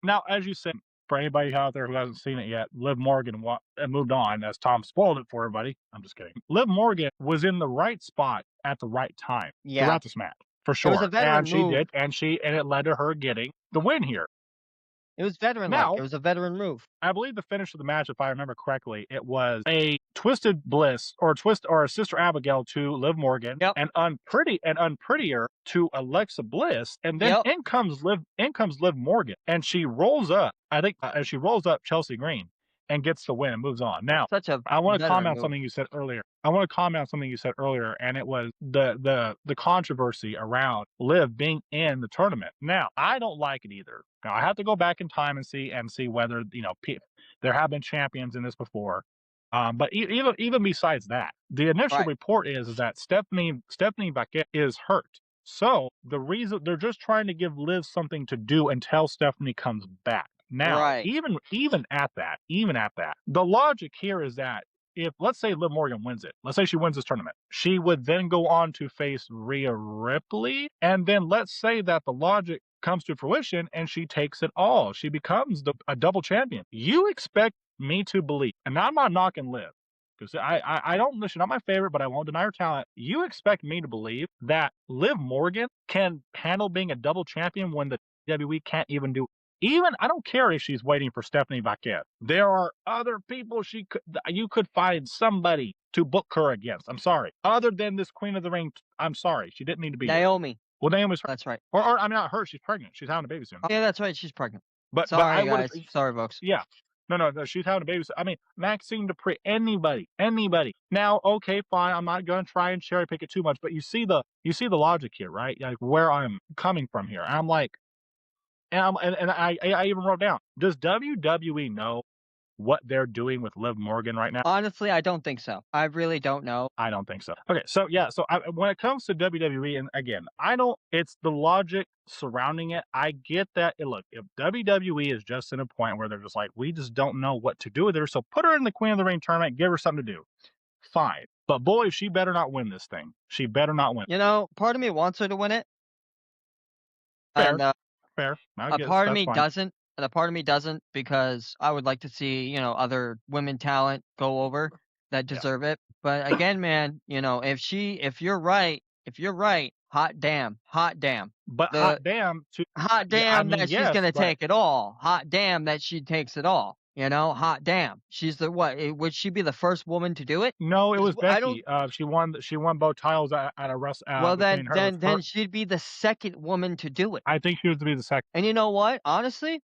Now, as you said, for anybody out there who hasn't seen it yet, Liv Morgan moved on as Tom spoiled it for everybody. I'm just kidding. Liv Morgan was in the right spot at the right time Yeah. throughout this match, for It was a sure. veteran And she move. did, and it led to her getting the win here. It was veteran-like. Now, It was a veteran move. I believe the finish of the match, if I remember correctly, it was a twisted bliss or a Sister Abigail to Liv Morgan, Yep. and unprettier to Alexa Bliss, and then Yep. in comes Liv Morgan, and she rolls up. I think as she rolls up Chelsea Green, and gets the win and moves on. Now, Such a I want to veteran comment on move. something you said earlier. I want to comment on something you said earlier, and it was the controversy around Liv being in the tournament. Now, I don't like it either. Now, I have to go back in time and see whether there have been champions in this before. But even besides that, the initial Right. report is that Stephanie Baquet is hurt. So the reason they're just trying to give Liv something to do until Stephanie comes back. Now, Right. even at that, the logic here is that if let's say Liv Morgan wins it, let's say she wins this tournament, she would then go on to face Rhea Ripley, and then let's say that the logic comes to fruition and she takes it all. She becomes a double champion. You expect me to believe, and I'm not knocking Liv, because I don't she's not my favorite, but I won't deny her talent. You expect me to believe that Liv Morgan can handle being a double champion when the WWE can't even do. Even I don't care if she's waiting for Stephanie Baquet. There are other people you could find somebody to book her against. I'm sorry. Other than this Queen of the Ring, I'm sorry. She didn't need to be here. Naomi. Well, Naomi's her. That's right. Or I mean, not her. She's pregnant. She's having a baby soon. Yeah, that's right. She's pregnant. But I Sorry, would. guys. Sorry, folks. Yeah. No, she's having a baby. I mean, Maxine Dupree, anybody. Now, okay, fine. I'm not gonna try and cherry pick it too much, but you see the logic here, right? Like where I'm coming from here. I'm like, and I even wrote down, does WWE know what they're doing with Liv Morgan right now? Honestly, I don't think so. I really don't know. I don't think so. Okay, so yeah, when it comes to WWE, and again, it's the logic surrounding it. I get that. Look, if WWE is just in a point where they're just like, we just don't know what to do with her, so put her in the Queen of the Ring tournament, give her something to do. Fine. But boy, she better not win this thing. She better not win. You know, part of me wants her to win it. Fair. And Fair. a part of me doesn't. And a part of me doesn't, because I would like to see, other women talent go over that deserve it. But again, man, if you're right, hot damn. But hot damn That she's gonna take it all. Hot damn that she takes it all. Hot damn. She's would she be the first woman to do it? No, it was Becky. She won both titles at a wrest. Well, then she'd be the second woman to do it. I think she was to be the second. And you know what? Honestly,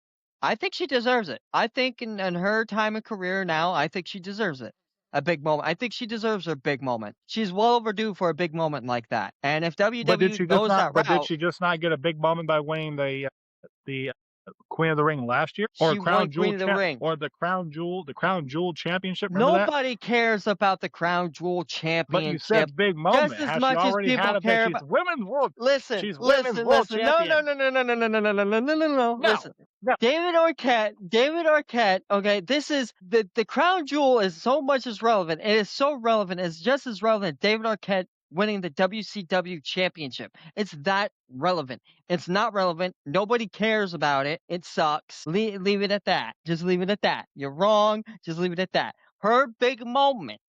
I think she deserves it. I think in her time of career now, I think she deserves it. A big moment. I think she deserves her big moment. She's well overdue for a big moment like that. And if WWE goes that route, but did she just not get a big moment by winning the Queen of the Ring last year, or Crown Jewel, or the Crown Jewel Championship? Nobody cares about the Crown Jewel Championship. But you said big moment. Just as much as people care about. She's women's world. Listen. Champion. No. Listen. David Arquette. Okay, this is the Crown Jewel is so much as relevant. It is so relevant. It's just as relevant. David Arquette winning the WCW championship. It's that relevant. It's not relevant. Nobody cares about it. It sucks. Leave it at that. Just leave it at that. You're wrong. Just leave it at that. Her big moment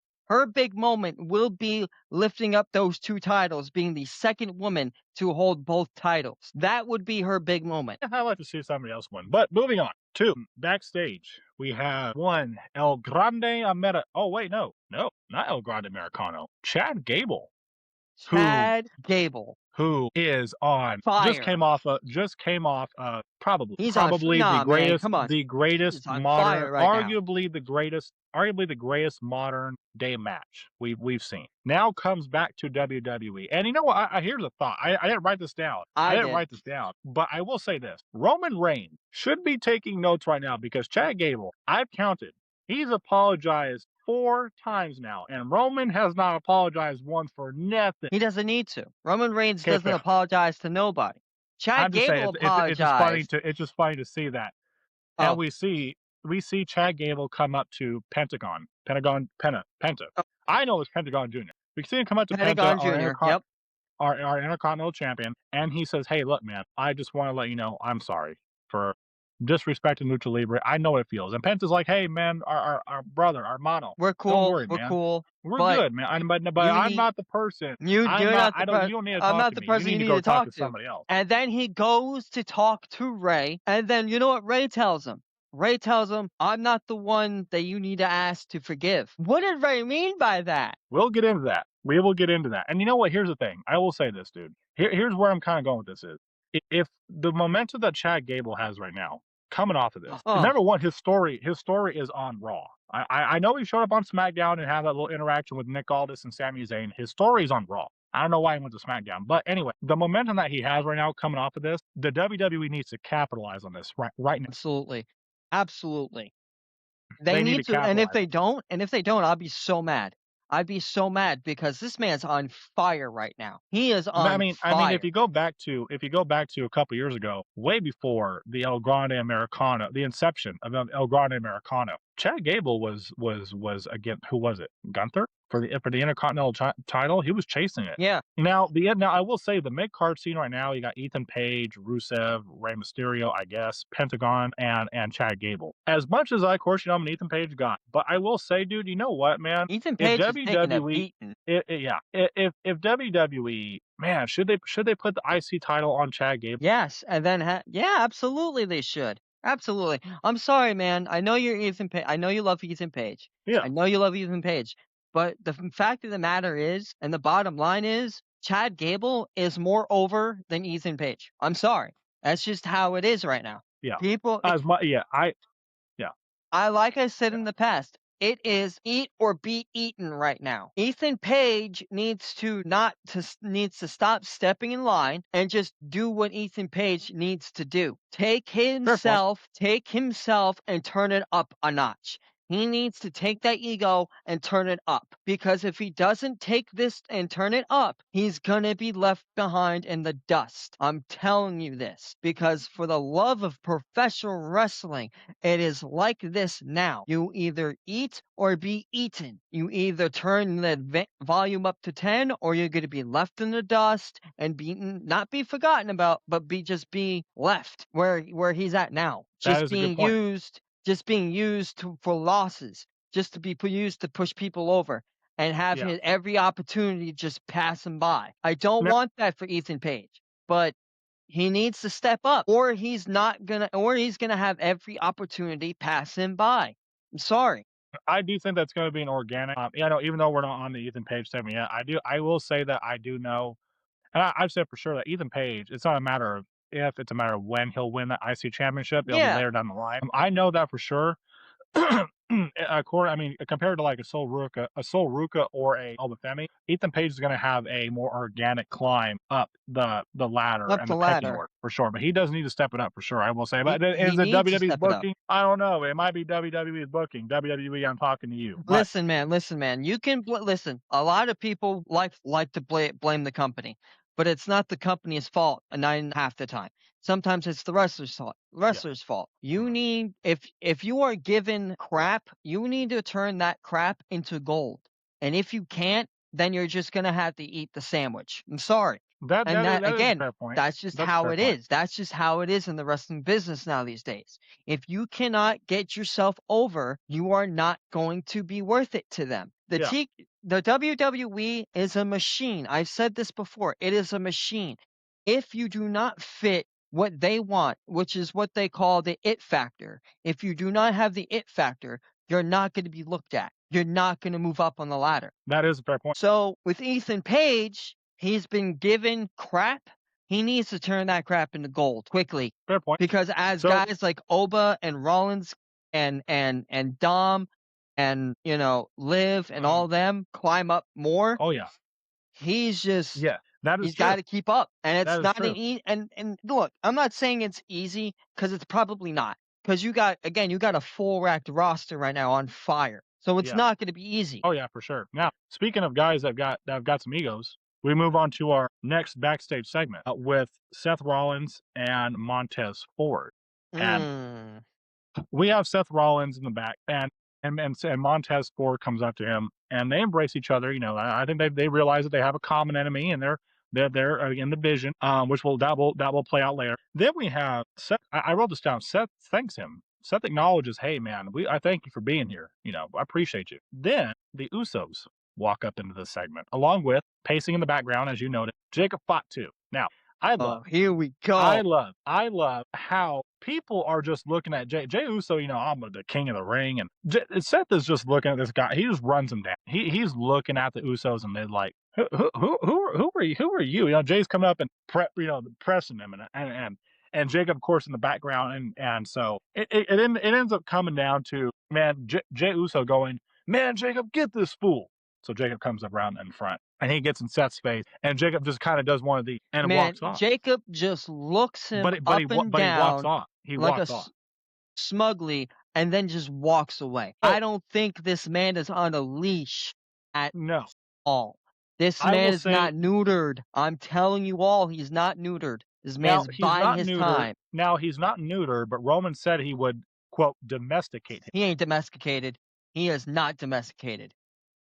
will be lifting up those two titles, being the second woman to hold both titles. That would be her big moment. I'd like to see somebody else win. But moving on to backstage, we have one El Grande Americano. Oh wait, no, not El Grande Americano. Chad Gable. Gable, who is on fire. just came off probably He's the greatest modern, arguably the greatest modern day match we've seen. Now comes back to WWE, and you know what? Here's a thought. I didn't write this down. But I will say this: Roman Reigns should be taking notes right now, because Chad Gable, I've counted, he's apologized 4 times now, and Roman has not apologized once for nothing. He doesn't need to. Roman Reigns doesn't apologize to nobody. Chad Gable apologized. It's just funny to see that. Oh. And we see Chad Gable come up to Penta. I know it's Pentagon Jr. We see him come up to Pentagon Jr. Our Intercontinental Champion, and he says, "Hey, look, man, I just want to let you know I'm sorry for disrespecting Lucha Libre. I know what it feels." And Penta's like, "Hey, man, our brother, our mono, we're cool. We're good, man. But I'm not the person. You don't need to talk I'm not the person you need to talk to somebody else." And then he goes to talk to Ray, and then you know what Ray tells him? Ray tells him, "I'm not the one that you need to ask to forgive." What did Ray mean by that? We'll get into that. We will get into that. And you know what? Here's the thing. I will say this, dude. Here's where I'm kind of going with this is. If the momentum that Chad Gable has right now coming off of this. Oh, Number one, his story is on Raw. I know he showed up on SmackDown and had that little interaction with Nick Aldis and Sami Zayn. His story is on Raw. I don't know why he went to SmackDown, but anyway, the momentum that he has right now coming off of this, the WWE needs to capitalize on this right now. absolutely. Absolutely. They They need need to to, and if capitalize. they don't, I'll be so mad. I'd be so mad because this man's on fire right now. He is I on mean, if fire. you go back to a couple years ago, way before the El Grande Americano, the inception of El Grande Americano, Chad Gable was again, who was it? Gunther for the Intercontinental title. He was chasing it. Yeah. Now I will say the mid card scene right now, you got Ethan Page, Rusev, Rey Mysterio, I guess, Pentagon, and Chad Gable. As much as I, of course, I'm an Ethan Page guy, but I will say, dude, you know what, man? Ethan If Page is taking a WWE beating. yeah, if WWE, man, should they put the IC title on Chad Gable? Yes, and then yeah, absolutely they should. Absolutely. I'm sorry, man. I know you're Ethan Page. I know you love Ethan Page. Yeah, I know you love Ethan Page. But the fact of the matter is, and the bottom line is, Chad Gable is more over than Ethan Page. I'm sorry. That's just how it is right now. yeah. People, As my yeah, yeah, like I said yeah. in the past, it is eat or be eaten right now. Ethan Page needs to not to needs to stop stepping in line and just do what Ethan Page needs to do. Fair point. Take himself and turn it up a notch. He needs to take that ego and turn it up, because if he doesn't take this and turn it up, he's gonna be left behind in the dust. I'm telling you this because for the love of professional wrestling, it is like this now. You either eat or be eaten. You either turn the volume up to 10 or you're going to be left in the dust and beaten, not be forgotten about, but be left where he's at now. That is a good point. Just being used for losses, just to be used to push people over and have Yeah. every opportunity just pass him by. I don't Now, want that for Ethan Page, but he needs to step up, or he's gonna have every opportunity pass him by. I'm sorry. I do think that's going to be an organic. Yeah, no, even though we're not on the Ethan Page segment yet, I will say that I do know, and I've said for sure that Ethan Page, it's not a matter of if, it's a matter of when he'll win the IC championship. It'll be Yeah, later down the line. I know that for sure. Compared to like a Sol Ruka or a Obafemi, Ethan Page is going to have a more organic climb up the ladder up and the the pecking ladder. order for sure. But he does need to step it up for sure. I will say. But He is it needs to WWE's step it up. booking? I don't know. It might be WWE's booking. WWE, I'm talking to you. But Listen, man. You can listen. A lot of people like to blame the company, but it's not the company's fault. Nine half the time. Sometimes it's the wrestler's fault. yeah, You mhm. need if you are given crap, you need to turn that crap into gold. And if you can't, then you're just gonna have to eat the sandwich. I'm sorry. And that That is a again, fair point. that's just That's a how fair it point. is. That's just how it is in the wrestling business now these days. If you cannot get yourself over, you are not going to be worth it to them. Yeah, The WWE is a machine. I've said this before. It is a machine. If you do not fit what they want, which is what they call the it factor, if you do not have the it factor, you're not going to be looked at. You're not going to move up on the ladder. that is a fair point. So with Ethan Page, he's been given crap. He needs to turn that crap into gold quickly, Fair point. because as So, guys like Oba and Rollins and Dom and Liv and mhm. all them climb up more, Oh yeah, he's just yeah, that is he's got true. to keep up, and it's That is not an true. easy. And look, I'm not saying it's easy because it's probably not. Because you got a full racked roster right now on fire, so it's Yeah. not going to be easy. Oh yeah, for sure. Now, speaking of guys that have got some egos, we move on to our next backstage segment with Seth Rollins and Montez Ford, and Mm. we have Seth Rollins in the back, and Montez Ford comes up to him, and they embrace each other. I think they realize that they have a common enemy, and they're in the vision, which will play out later. Then we have Seth. I wrote this down. Seth thanks him. Seth acknowledges, "Hey man, I thank you for being here. I appreciate you." Then the Usos walk up into this segment, along with pacing in the background, as you noted, Jacob Fatu. Now, I love Oh, here we I go. love I love how people are just looking at Jey Uso. I'm the king of the ring, and Seth is just looking at this guy. He just runs him down. He's looking at the Usos, and they're like, who are you? Who are you? Jay's coming up and pressing him, and Jacob, of course, in the background, and so it ends up coming down to, man, Jey Uso going, man, Jacob, get this fool. So Jacob comes up around in front, and he gets in Seth's face, and Jacob just kind of does one of the and Man, walks off. Jacob just looks him up and But he walks down off. He like a walks off. smugly, and then just walks away. Oh I don't think this man is on a leash at no, all. This I man will is say not neutered. I'm telling you all, he's not neutered. This now man's he's biding not his neutered. time. Now he's not neutered, but Roman said he would quote domesticate him. He ain't domesticated. He is not domesticated.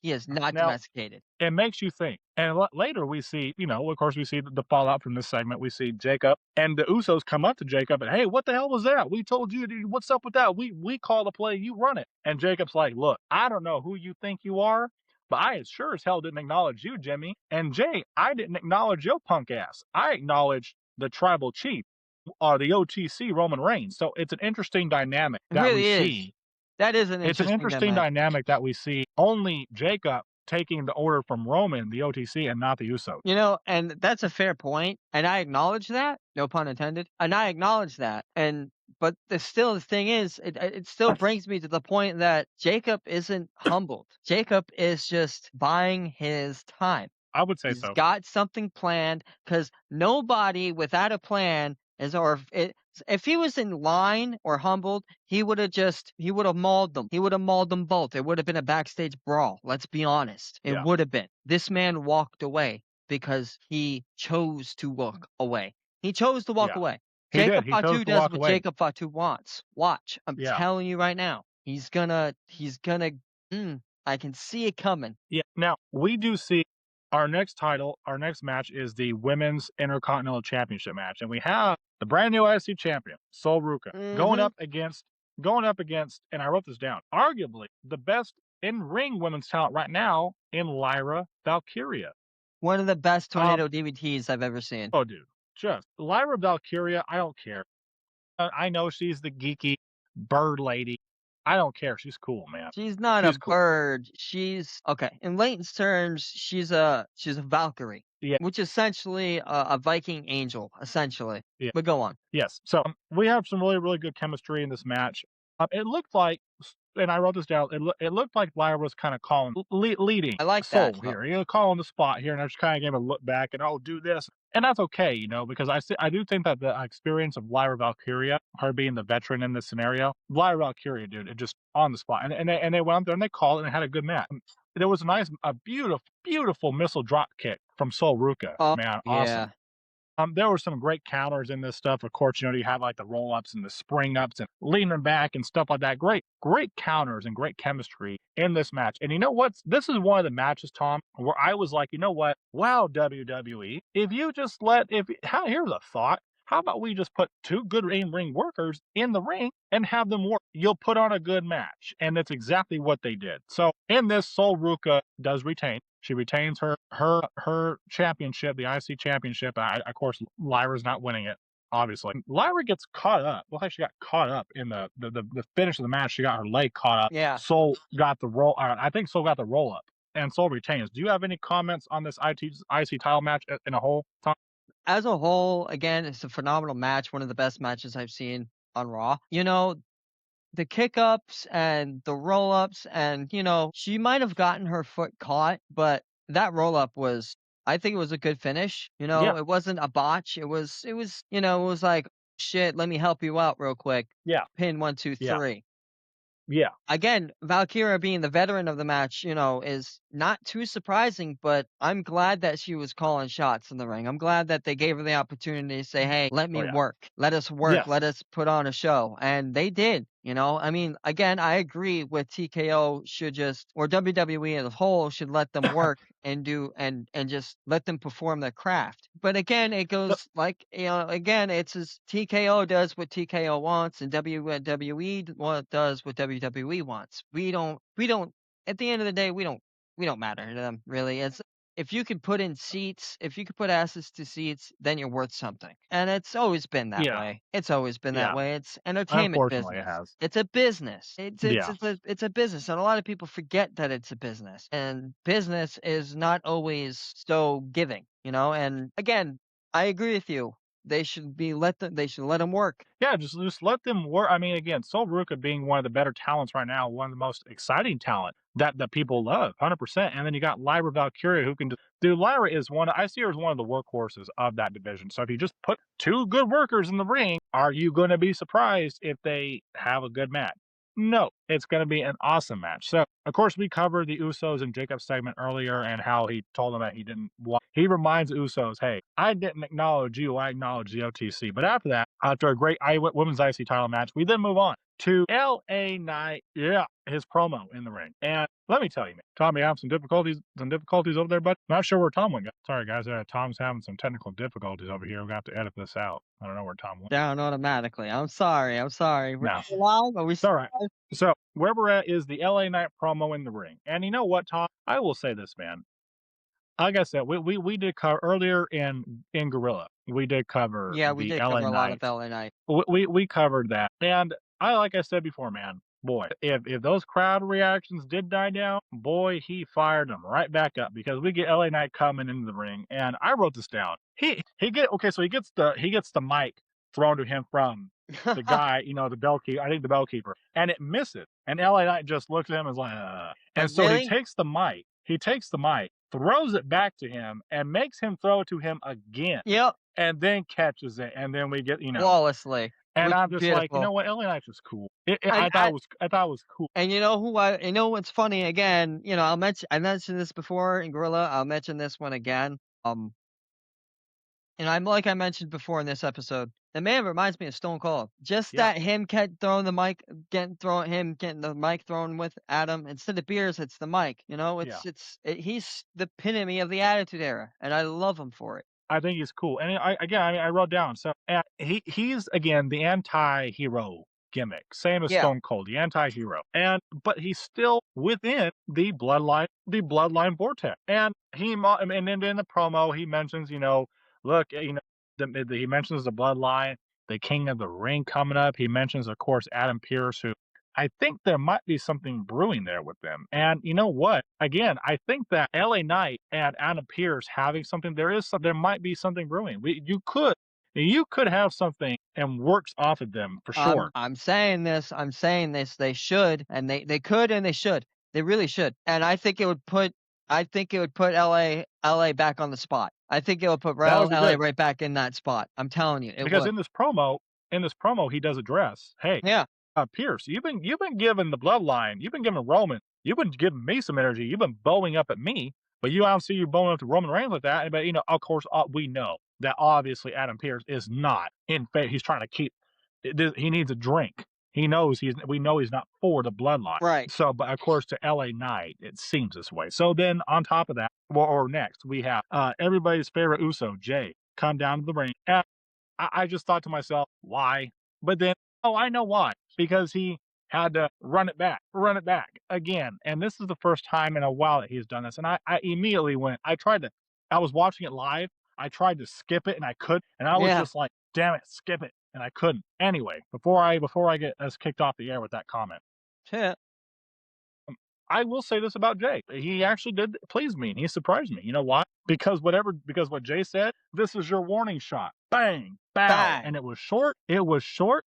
He is not Now domesticated. it makes you think. And later we see, of course, we see the fallout from this segment. We see Jacob and the Usos come up to Jacob and, hey, what the hell was that? We told you, what's up with that? We call the play, you run it. And Jacob's like, look, I don't know who you think you are, but I sure as hell didn't acknowledge you, Jimmy. And Jay, I didn't acknowledge your punk ass. I acknowledged the tribal chief, the OTC Roman Reigns. So it's an interesting dynamic It that we really is. see. That is an It's an interesting interesting dynamic. dynamic that we see only Jacob taking the order from Roman, the OTC, and not the Usos. And that's a fair point, and I acknowledge that, no pun intended, and I acknowledge that, but the thing is, it still brings me to the point that Jacob isn't humbled. Jacob is just buying his time. I would say He's so. got something planned, because nobody without a plan is, or if he was in line or humbled, he would have mauled them. He would have mauled them both. It would have been a backstage brawl. Let's be honest. It Yeah. would have been. This man walked away because he chose to walk away. He chose to walk Yeah. away. He did. Jacob He chose Fatu to does walk what away. Jacob Fatu wants. Watch. I'm Yeah. telling you right now. He's gonna, I can see it coming. Yeah. Now, we do see our next match is the Women's Intercontinental Championship match. And we have the brand new IC champion, Sol Ruca, Mhm. going up against, and I wrote this down, arguably the best in-ring women's talent right now in Lyra Valkyria. One of the best Um, tornado DVDs I've ever seen. oh, dude, just Lyra Valkyria. I don't care. I know she's the geeky bird lady. I don't care. She's cool, man. She's not a She's cool. bird. She's okay. In layman's terms, she's a Valkyrie, Yeah, which is essentially a Viking angel, essentially. yeah, But go on. yes. So we have some really, really good chemistry in this match. It looked like, and I wrote this down. It looked like Lyra was kind of calling, leading I like Soul that though. here. Calling the spot here, and I just kind of gave a look back and, oh, do this, and that's okay, because I do think that the experience of Lyra Valkyria, her being the veteran in this scenario, Lyra Valkyria, dude, it just on the spot, and they went up there and they called it and had a good match. There was a beautiful, beautiful missile drop kick from Sol Ruca, Oh man, awesome. yeah. There were some great counters in this stuff. Of course, you have like the roll ups and the spring ups and leaning back and stuff like that. Great, great counters and great chemistry in this match. And you know what? This is one of the matches, Tom, where I was like, you know what? Wow, WWE, if you just here's a thought. How about we just put two good in-ring workers in the ring and have them work? You'll put on a good match. And that's exactly what they did. So in this, Sol Ruca does retain. She retains her championship, the IC championship. Of course, Lyra's not winning it, obviously. Lyra gets caught up. Well, she got caught up in the finish of the match. She got her leg caught up. Yeah. Sol got the roll. I think Sol got the roll up, and Sol retains. Do you have any comments on this IC title match in a whole? Tom? As a whole, again, it's a phenomenal match. One of the best matches I've seen on Raw. The kick-ups and the roll-ups, and she might have gotten her foot caught, but that roll-up I think it was a good finish. Yeah, It wasn't a botch. It was like, shit, let me help you out real quick. yeah, Pin 1, 2, yeah, 3. yeah. Again, Valkyria being the veteran of the match, is not too surprising, but I'm glad that she was calling shots in the ring. I'm glad that they gave her the opportunity to say, hey, let Oh me yeah. work. Let us work. Yes. Let us put on a show. And they did. Again, I agree with TKO or WWE as a whole should let them work and just let them perform their craft. But again, it So, goes like, again, it's as TKO does what TKO wants and WWE does what WWE wants. At the end of the day, we don't matter to them really. It's if you can put in seats, if you can put asses to seats, then you're worth something. And it's always been that yeah, way. It's always been that yeah. way. It's entertainment Unfortunately, it business. has. It's a business. Yeah, It's a business. And a lot of people forget that it's a business. And business is not always so giving, And again, I agree with you. they should let them work. Yeah, just let them work. I mean, again, Sol Ruka being one of the better talents right now, one of the most exciting talent that people love, 100%. And then you got Lyra Valkyria who can dude. Lyra is one. I see her as one of the workhorses of that division. So if you just put two good workers in the ring, are you going to be surprised if they have a good match? No, it's going to be an awesome match. So, of course, we covered the Usos and Jacob's segment earlier and how he told them that he didn't want. He reminds Usos, hey, I didn't acknowledge you, I acknowledged the OTC. But after that, after a great women's IC title match, we then move on to LA Knight. Yeah, his promo in the ring. And let me tell you, man, Tommy, having some difficulties over there, but not sure where Tom went. Sorry, guys, Tom's having some technical difficulties over here. We're gonna have to edit this out. I don't know where Tom went. Down automatically. I'm sorry. We're No, still live. Are we it's all still right. live? So where we're at is the LA Knight promo in the ring. And you know what, Tom? I will say this, man. Like I said, we did cover earlier in Gorilla. We did cover Yeah, we the did LA cover a lot of Knight. LA Knight. We covered that. And I like I said before, man, boy, if those crowd reactions did die down, boy, he fired them right back up because we get LA Knight coming into the ring. And I wrote this down. So he gets the mic thrown to him from the guy, the bellkeeper, I think the bellkeeper, and it misses. And LA Knight just looks at him and is like, and so Really? he takes the mic, throws it back to him, and makes him throw it to him again. Yep. And then catches it, and then we get, Flawlessly. and Which I'm is just like, you beautiful. know what, LA Knight's just cool. And I thought it was cool. and you know what's funny again, I mentioned this before in Gorilla, I'll mention this one again. And like I mentioned before in this episode, the man reminds me of Stone Cold. Just Yeah. that him kept throwing the mic, getting the mic thrown with Adam instead of beers, it's the mic. Yeah. He's the epitome of the Attitude Era, and I love him for it. I think he's cool. And I wrote down. So and he's again the anti-hero gimmick, same as Yeah. Stone Cold, the anti-hero. But he's still within the bloodline vortex. And and then in the promo he mentions, look, he mentions the bloodline, the King of the Ring coming up. He mentions, of course, Adam Pearce, who I think there might be something brewing there with them. And you know what? Again, I think that LA Knight and Adam Pearce having something, there might be something brewing. You could have something and works off of them for sure. I'm saying this. They should, and they could, and they should. They really should. And I think it would put LA back on the spot. I think it would put That would be LA good. right back in that spot. I'm telling you, it Because would. in this promo, he does address, hey, Yeah. Pierce, you've been giving the bloodline, you've been giving Roman, you've been giving me some energy, you've been bowing up at me, but you obviously you're bowing up to Roman Reigns with that. But of course, we know that obviously Adam Pierce is not in fact he's trying to keep. He needs a drink. We know he's not for the bloodline. Right. So, but of course, to LA Knight, it seems this way. So then, on top of that, or next, we have everybody's favorite Uso, Jay, come down to the ring. And I just thought to myself, why? But then, oh, I know why. Because he had to run it back again. And this is the first time in a while that he's done this. And I immediately I was watching it live. I tried to skip it and I couldn't. And I was Yeah. just like, damn it, skip it. And I couldn't. Anyway, before I get us kicked off the air with that comment, Yeah. I will say this about Jay. He actually did please me and he surprised me. You know why? Because what Jay said, this is your warning shot. Bang, bow. Bang. And it was short,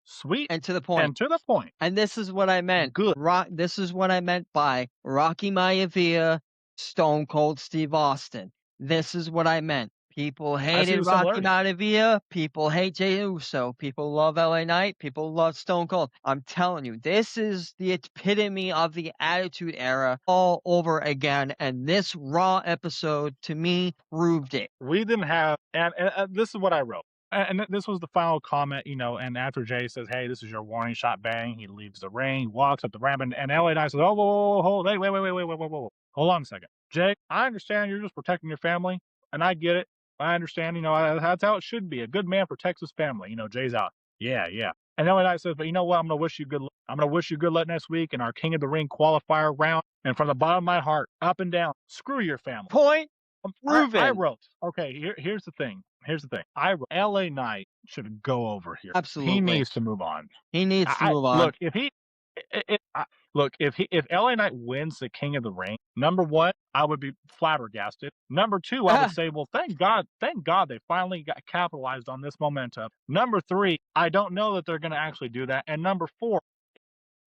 sweet, And to the point. and to the point. And this is what I meant. Good. This is what I meant by Rocky Maivia, Stone Cold Steve Austin. This is what I meant. People hated the Rocky similarity. Maivia. People hate Jey Uso. People love LA Knight. People love Stone Cold. I'm telling you, this is the epitome of the Attitude Era all over again. And this Raw episode, to me, proved it. We didn't have, and this is what I wrote. And this was the final comment, and after Jay says, hey, this is your warning shot, bang, he leaves the ring, walks up the ramp, and LA Knight says, oh, hold, wait, whoa. Hold on a second. Jay, I understand you're just protecting your family, and I get it. I understand, that's how it should be. A good man protects his family. Jay's out. Yeah. And LA Knight says, but you know what? I'm going to wish you good luck. I'm going to wish you good luck next week in our King of the Ring qualifier round. And from the bottom of my heart, up and down, screw your family. Point proven. I wrote, okay, here's the thing. I wrote, LA Knight should go over here. Absolutely. He needs to move on. He needs to move on. Look, Look, if LA Knight wins the King of the Ring, number one, I would be flabbergasted. Number two, I would say, well, thank God they finally got capitalized on this momentum. Number three, I don't know that they're going to actually do that. And number four,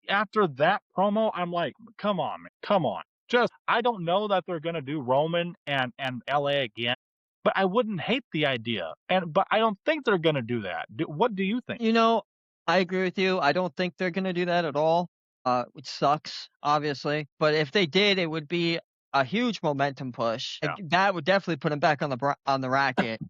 after that promo, I'm like, come on, man, come on. Just I don't know that they're gonna do Roman and LA again, but I wouldn't hate the idea. But I don't think they're gonna do that. What do you think? You know, I agree with you. I don't think they're gonna do that at all, which sucks, obviously. But if they did, it would be a huge momentum push. Yeah, That would definitely put them back on the racket.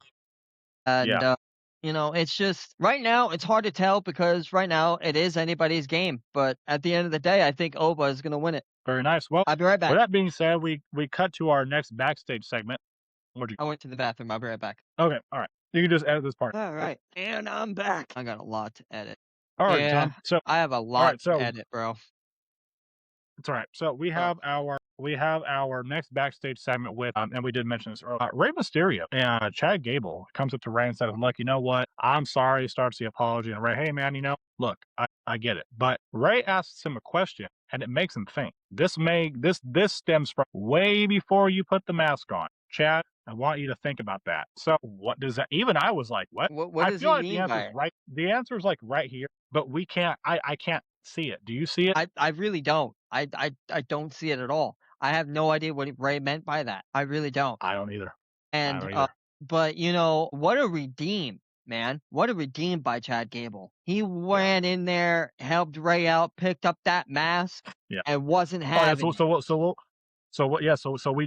And, yeah, it's just right now, it's hard to tell because right now it is anybody's game. But at the end of the day, I think Oba is gonna win it. very nice. Well, I'll be right with back. that being said, we cut to our next backstage segment. What'd you? I went to the bathroom. I'll be right back. Okay, all right. You can just edit this part. All right, and I'm back. I got a lot to edit. All right, Yeah, Tom. So, I have a all lot right, to so edit, bro. it's all right. So Oh, we have our next backstage segment with and we did mention this earlier. Rey Mysterio and Chad Gable comes up to Ray and says, "Look, you know what? I'm sorry." Starts the apology, and Ray, "Hey, man, look, I get it." But Ray asks him a question, and it makes him think. This stems from way before you put the mask on, Chad. I want you to think about that. So, what does that? Even I was like, "What?" what I does feel he like the mean answer's by it? right. The answer's like right here, but we can't. I can't see it. Do you see it? I really don't. I don't see it at all. I have no idea what Ray meant by that. I really don't. I don't either. I And don't either. but what a redeem, man. What a redeem by Chad Gable. He Yeah. ran in there, helped Ray out, picked up that mask, Yeah. and wasn't Oh yeah. having it.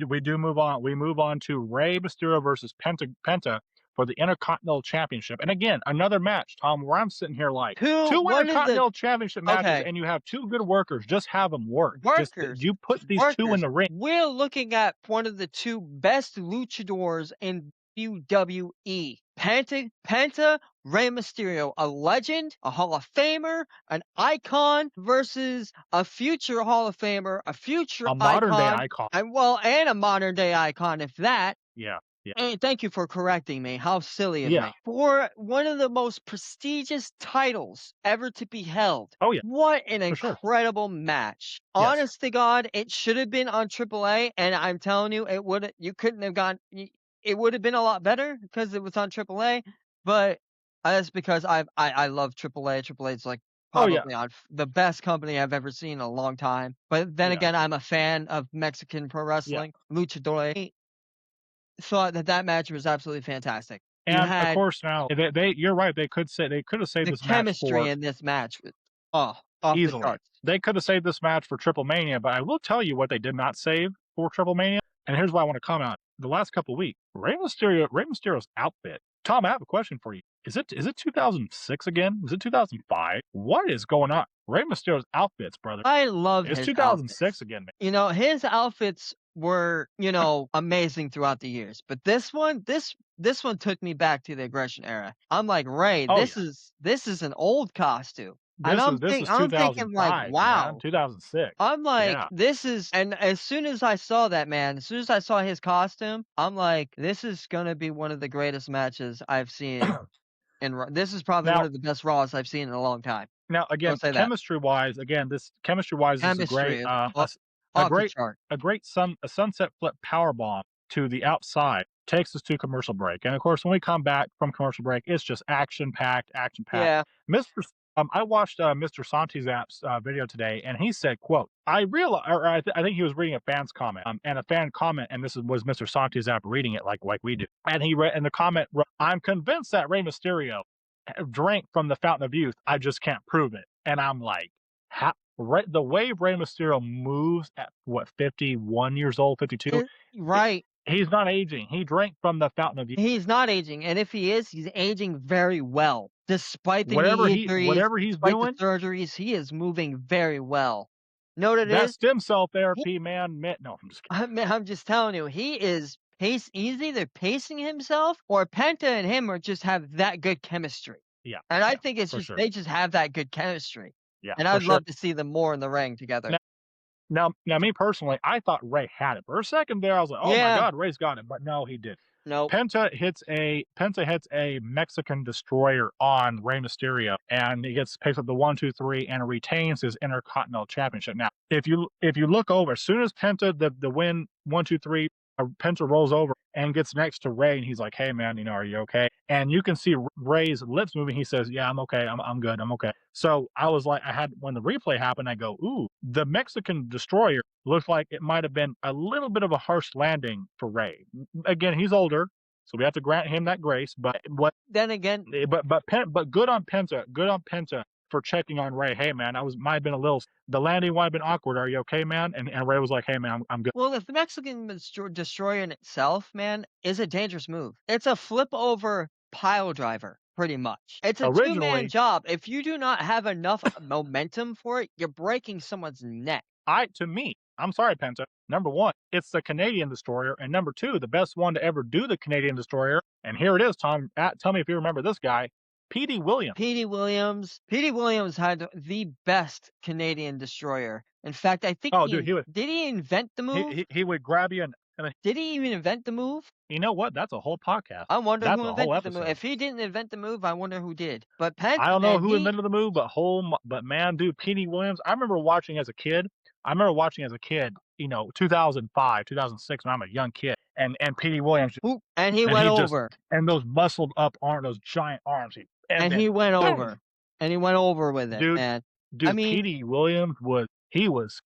We do move on. We move on to Rey Mysterio versus Penta for the Intercontinental Championship. And again, another match, Tom, where I'm sitting here like Two two one of the Intercontinental Championship matches, okay. and you have two good workers. Just have them work. Just Workers, you put these two in workers. the ring. We're looking at one of the two best luchadors in WWE. Penta Rey Mysterio, a legend, a Hall of Famer, an icon versus a future Hall of Famer, a future A modern day icon, icon. and a modern day icon, if that. Yeah. Yeah. And thank you for correcting me. How silly of Yeah. me. For one of the most prestigious titles ever to be held. Oh yeah. What an For sure. incredible match. Yes. Honest to God, it should have been on AAA, and I'm telling you, you couldn't have it would have been a lot better because it was on AAA, but that's because I love AAA. AAA is like Oh yeah. probably the best company I've ever seen in a long time. But then Yeah. again, I'm a fan of Mexican pro Yeah. wrestling, luchador. Thought that match was absolutely fantastic. You And of had course now you're right. They could have saved the this match chemistry for in this match was off the easily. charts. They could have saved this match for Triple Mania, but I will tell you what they did not save for Triple Mania, and here's why I want to comment on it. The last couple of weeks, Rey Mysterio's outfit. Tom, I have a question for you. Is it 2006 again? Is it 2005? What is going on? Rey Mysterio's outfits, brother. I love It's his 2006 outfits. again, man. His outfits were, amazing throughout the years, but this one took me back to the aggression era. I'm like, "Ray, Oh yeah. this is an old costume." And This is I'm thinking like, 2005, man. "Wow." 2006. I'm like, Yeah. "This is," and as soon as I saw that, man, as soon as I saw his costume, I'm like, "This is gonna be one of the greatest matches I've seen this is probably one Now of the best Raws I've seen in a long time." Now, I'll again, say that. chemistry-wise, this is a great, Chemistry is off the chart. a great sunset flip power bomb to the outside takes us to commercial break. And of course, when we come back from commercial break, it's just action packed, action packed. Yeah. I watched Mr. Santi's app's video today, and he said, "quote I realize," or I think he was reading a fan's comment, and a fan comment, and was Mr. Santi's app reading it like we do, and he read in the comment, "I'm convinced that Rey Mysterio drank from the fountain of youth. I just can't prove it." And I'm like, how, the way Rey Mysterio moves at what 51 years old, 52, Right. he's not aging. He drank from the fountain of youth. He's not aging, and if he is, he's aging very well. Despite the knee injuries, Whatever he's despite the doing, surgeries, he is moving very well. Know what it that is? stem cell He therapy, man. No, I'm just kidding. I'm just telling you, he's either pacing himself or Penta and him are just have that good chemistry. Yeah, And I yeah, think it's for just sure. they just have that good chemistry. Yeah, And for I'd sure. love to see them more in the ring together. Now, me personally, I thought Ray had it. For a second there, I was like, "Oh my Yeah. god, Ray's got it," but no, he didn't. Nope. Penta hits a Mexican destroyer on Rey Mysterio, and he picks up the 1, 2, 3, and retains his Intercontinental Championship. Now, if you look over, as soon as Penta the win 1, 2, 3, Penta rolls over and gets next to Ray, and he's like, "Hey man, are you okay?" And you can see Ray's lips moving. He says, "Yeah, I'm okay. I'm good. I'm okay." So I was like, when the replay happened, I go, "Ooh, the Mexican destroyer looked like it might have been a little bit of a harsh landing for Ray." Again, he's older, so we have to grant him that grace. But Then again, but good on Penta, for checking on Ray. "Hey man, might have been a little, the landing might have been awkward. Are you okay, man?" And Ray was like, "Hey man, I'm good." well, if the Mexican destroyer in itself, man, is a dangerous move. It's a flip over pile driver, pretty much. It's a two-man Originally, job. If you do not have enough momentum for it, you're breaking someone's neck. to me, I'm sorry, Penta. Number one, it's the Canadian destroyer, and number two, the best one to ever do the Canadian destroyer. And here it is, Tom. Tell me if you remember this guy, Petey Williams. Petey Williams had the best Canadian destroyer. In fact, I think Oh, dude, did he invent the move? he would grab you and Did he even invent the move? you know what? That's a whole podcast. I wonder That's who a whole invented the move. episode. If he didn't invent the move, I wonder who did. But I Penta, don't know man, who invented the move, but man, dude, Petey Williams. I remember watching as a kid. 2005, 2006, when I'm a young kid, and Petey Williams, and he and went he just, over. and those muscled up arms, those giant arms, and And he then went boom, over. And he went over with it, dude, man. I mean, Petey Williams was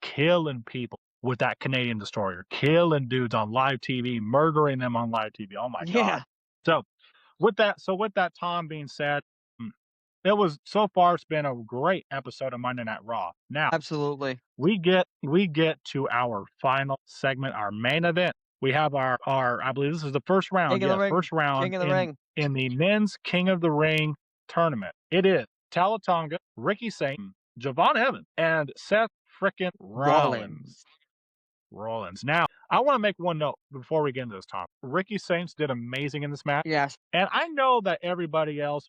killing people with that Canadian destroyer, killing dudes on live TV, murdering them on live TV. Oh my god. yeah, So with that, Tom, being said, mm, so far it's been a great episode of Monday Night Raw. Now absolutely. we get to our final segment, our main event. We have our I believe this is the first round. King of the Yes, ring. first round King of the ring. in the men's King of the Ring tournament. It is Talatonga, Ricky Satan, Javon Evans, and Seth frickin' Rollins. Now, I want to make one note before we get into this, Tom. Ricky Saints did amazing in this match. Yes. And I know that everybody else,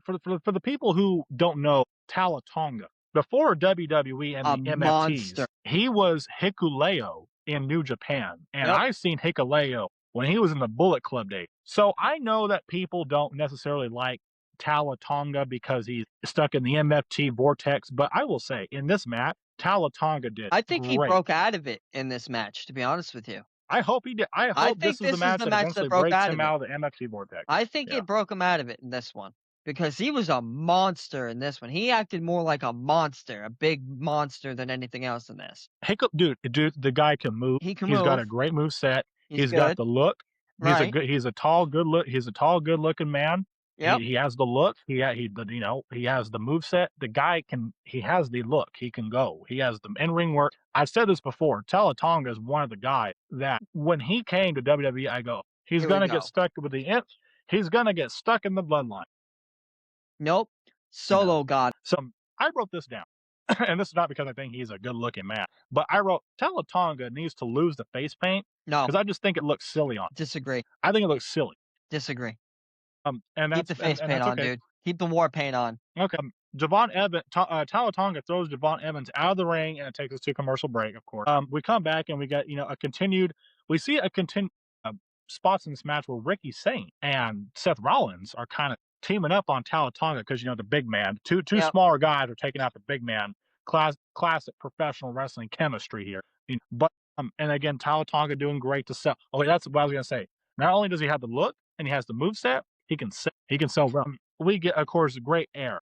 for the people who don't know Talatonga, before WWE and A the monster. MFTs, he was Hikuleo in New Japan. And Yep. I've seen Hikuleo when he was in the Bullet Club days. So I know that people don't necessarily like Talatonga because he's stuck in the MFT vortex. But I will say, in this match, Talatonga did I think he great. broke out of it in this match, to be honest with you. I hope he did. I I hope think this is the match that eventually broke breaks out him of it. out of the MFT vortex. I think Yeah. it broke him out of it in this one. Because he was a monster in this one. He acted more like a monster, a big monster than anything else in this. Dude, the guy can move. He can He's got a move. great move set. He's got good. the look. Right. He's a tall, good looking man. Yep. He has the look. He has the move set. The guy he has the look. He can go. He has the in-ring work. I've said this before. Talatonga is one of the guys that when he came to WWE, I go, he's Here we gonna go. get stuck with the imps. He's gonna get stuck in the bloodline. Nope. Solo God. So I wrote this down, and this is not because I think he's a good-looking man, but I wrote Talatonga needs to lose the face paint No. because I just think it looks silly on him. Disagree. I think it looks silly. Disagree. And Keep that's the face and paint that's on, okay. dude. Keep the war paint on. Okay. Talatonga throws Javon Evans out of the ring, and it takes us to a commercial break, of course. We come back and we get we see a continued spots in this match where Ricky Saint and Seth Rollins are kind of teaming up on Talatonga because the big man, two Yep. smaller guys are taking out the big man. Classic professional wrestling chemistry here. But and again, Talatonga doing great to sell. Oh, wait, that's what I was gonna say. Not only does he have the look and he has the move set, he can sell well. We get, of course, great air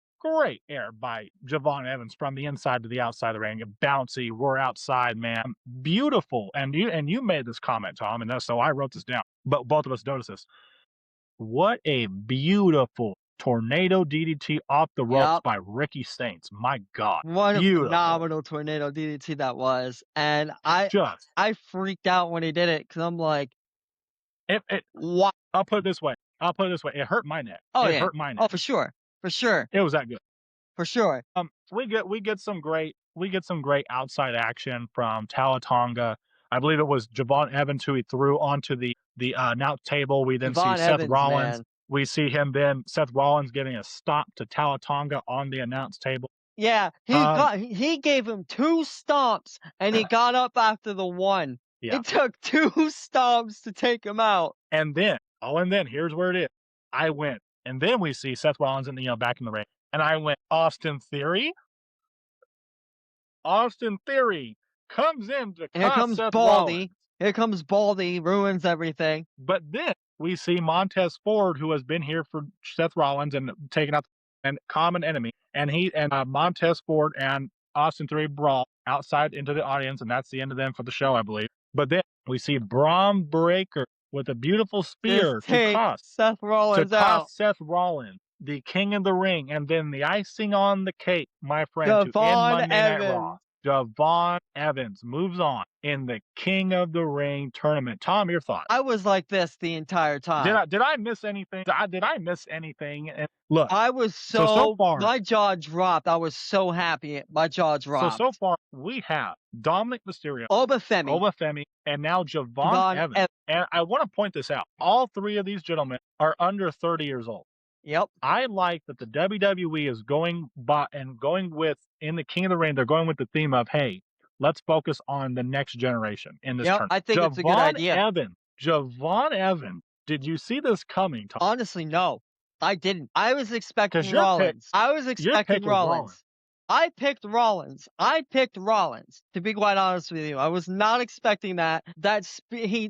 by Javon Evans from the inside to the outside of the ring. Bouncy, we're outside, man. Beautiful. And you made this comment, Tom, and so I wrote this down. But both of us noticed this. What a beautiful tornado DDT off the ropes Yep. by Ricky Saints. My God. What a Beautiful. phenomenal tornado DDT that was. And I freaked out when he did it because I'm like, what? I'll put it this way. It hurt my neck. Oh, it yeah. hurt my neck. Oh, for sure. For sure. It was that good. For sure. We get some great outside action from Talatonga. I believe it was Javon Evans who he threw onto the announce table. We then see Seth Rollins. Man. We see Seth Rollins getting a stop to Talatonga on the announce table. Yeah, Um, he gave him 2 stomps, and he got up after the one. yeah. It took 2 stomps to take him out. And then here's where it is. I went, and then we see Seth Rollins in the back in the ring, and I went, Austin Theory comes in to And here cost comes Seth Rollins. Baldy. Here comes Baldy, ruins everything. But then we see Montez Ford, who has been here for Seth Rollins and taken out an common enemy, and Montez Ford and Austin Theory brawl outside into the audience, and that's the end of them for the show, I believe. But then we see Braun Breaker with a beautiful Just spear take Seth to Rollins out. cost Seth Rollins, the king of the ring, and then the icing on the cake, my friend, to end Devon Monday Night Raw. Evans. Devon Evans moves on in the King of the Ring tournament. Tom, your thoughts? I was like this the entire time. Did I miss anything? Did I miss anything? And look, I was so far, my jaw dropped. I was so happy. My jaw so dropped. far we have Dominic Mysterio, Obafemi. Obafemi, and now Javon Devon Evans. Evans. And I want to point this out. All three of these gentlemen are under 30 years old. Yep. I like that the WWE is going with in the King of the Ring. They're going with the theme of, hey, let's focus on the next generation in this Yep. tournament. I think it's a good idea. Javon Evans. Did you see this coming, Tom? Honestly, no. I didn't. I was expecting 'Cause your Rollins. I was your expecting pick was Rollins. Rollins. I picked Rollins. I picked Rollins, to be quite honest with you. I was not expecting that.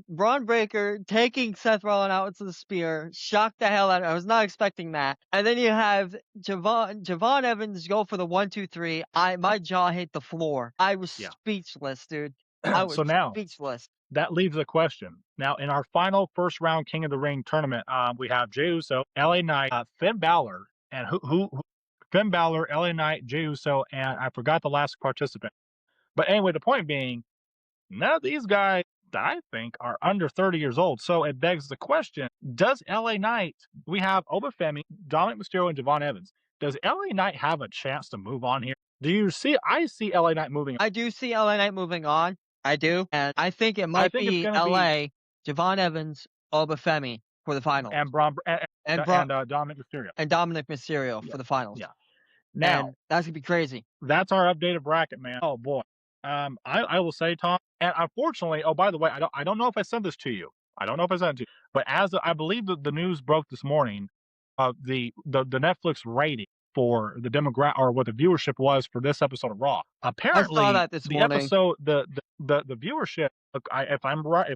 Braun Breaker taking Seth Rollins out with the spear shocked the hell out of me. I was not expecting that. And then you have Javon Evans go for the 1, 2, 3. My jaw hit the floor. I was Yeah. speechless, dude. I was So now speechless. that leaves a question. Now, in our final first round King of the Ring tournament, we have Jey Uso, LA Knight, Finn Balor, and who Finn Balor, LA Knight, Jey Uso, and I forgot the last participant. But anyway, the point being, none of these guys that I think are under 30 years old. So it begs the question, does LA Knight, we have Obafemi, Dominic Mysterio, and Javon Evans. Does LA Knight have a chance to move on here? I see LA Knight moving on. I do see LA Knight moving on. I do. And I think it might think it's be gonna be LA, Javon Evans, Obafemi for the finals. and Dominic Mysterio. And Dominic Mysterio Yeah. for the finals. Yeah. Now, And that's gonna be crazy. that's our updated bracket, man. Oh boy. I will say, Tom, and unfortunately, oh, by the way, I don't know if I said this to you. I don't know if I said it to you, but I believe that the news broke this morning of the Netflix rating for the demographic or what the viewership was for this episode of Raw. Apparently, I saw that this the morning. episode, the viewership. If I'm right,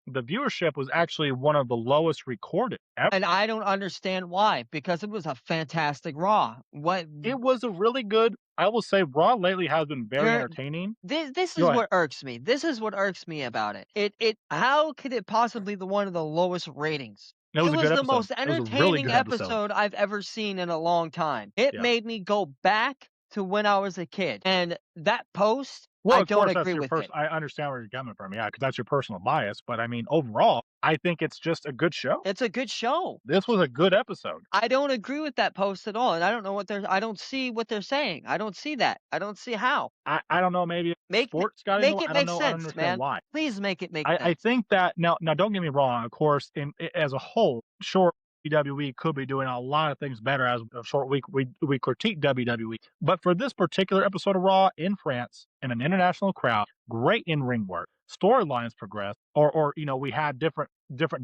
the viewership was actually one of the lowest recorded ever. And I don't understand why, because it was a fantastic Raw. It was a really good. I will say, Raw lately has been very entertaining. This is what irks me. This is what irks me about it. How could it possibly be one of the lowest ratings? It was a good the episode. most It was a really entertaining good episode. episode I've ever seen in a long time. It Yeah. made me go back to when I was a kid. And that post, Well, I of don't course, that's agree your with first. it. I understand where you're coming from, yeah, because that's your personal bias. But I mean, overall, I think it's just a good show. It's a good show. This was a good episode. I don't agree with that post at all, and I don't know I don't see what they're saying. I don't see that. I don't see how. I don't know, maybe sports got into Make it. it I don't make know. I don't sense, understand man. why. Please make it make I sense. think that now don't get me wrong. Of course, as a whole, sure, WWE could be doing a lot of things better. As a short week, we critique WWE, but for this particular episode of Raw in France in an international crowd, great in ring work, storylines progressed, or we had different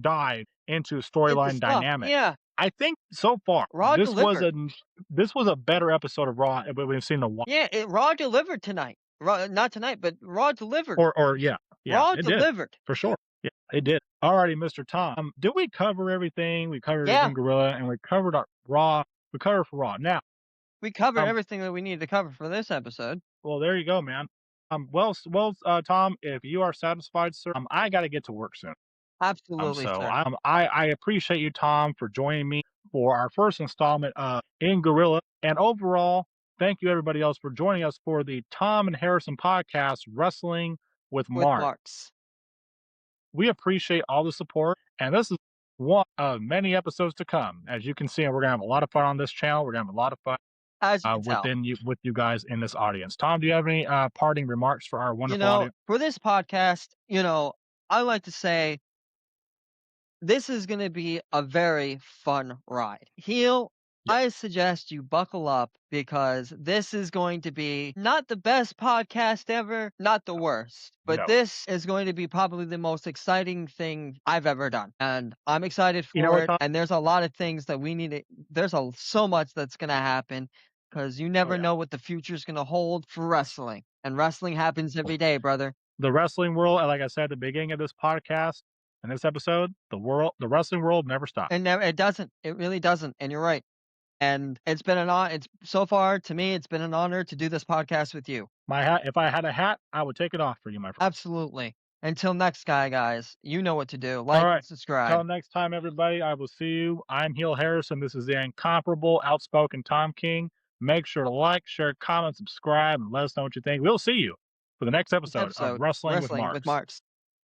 dive into storyline dynamics. Yeah. I think so far Raw this delivered. was a better episode of Raw than we've seen in a while. Yeah, Raw delivered tonight. Not tonight, but Raw delivered. Yeah, Raw it delivered. did, for sure. Yeah, it did. Alrighty, Mr. Tom. Did we cover everything? We covered everything Gorilla, and we covered our Raw. We covered for Raw. Now, we covered everything that we needed to cover for this episode. Well, there you go, man. Tom, if you are satisfied, sir, I got to get to work soon. Absolutely, so sir. I appreciate you, Tom, for joining me for our first installment in Gorilla, and overall, thank you everybody else for joining us for the Tom and Harrison podcast, Wrestling with Marks. We appreciate all the support, and this is one of many episodes to come. As you can see, we're gonna have a lot of fun on this channel. We're gonna have a lot of fun with you guys in this audience. Tom, do you have any parting remarks for our wonderful audience? For this podcast, I like to say this is going to be a very fun ride. Heel Yeah. I suggest you buckle up because this is going to be not the best podcast ever, not the worst, but No. this is going to be probably the most exciting thing I've ever done. And I'm excited You know for what, it. Tom? And there's a lot of things that we need to, so much that's going to happen because you Oh never yeah. know what the future's going to hold for wrestling. And wrestling happens every day, brother. The wrestling world, like I said at the beginning of this podcast and this episode, the wrestling world never stops. And it doesn't. It really doesn't. And you're right. And it's been an hon it's so far to me, it's been an honor to do this podcast with you. My hat, if I had a hat, I would take it off for you, my friend. Absolutely. Until next guy, guys, you know what to do. All Like right. and subscribe. Till next time, everybody, I will see you. I'm Heel Harrison. This is the incomparable, outspoken Tom King. Make sure to like, share, comment, subscribe, and let us know what you think. We'll see you for the next Next episode of episode, Wrestling with Wrestling with Marks. Marks.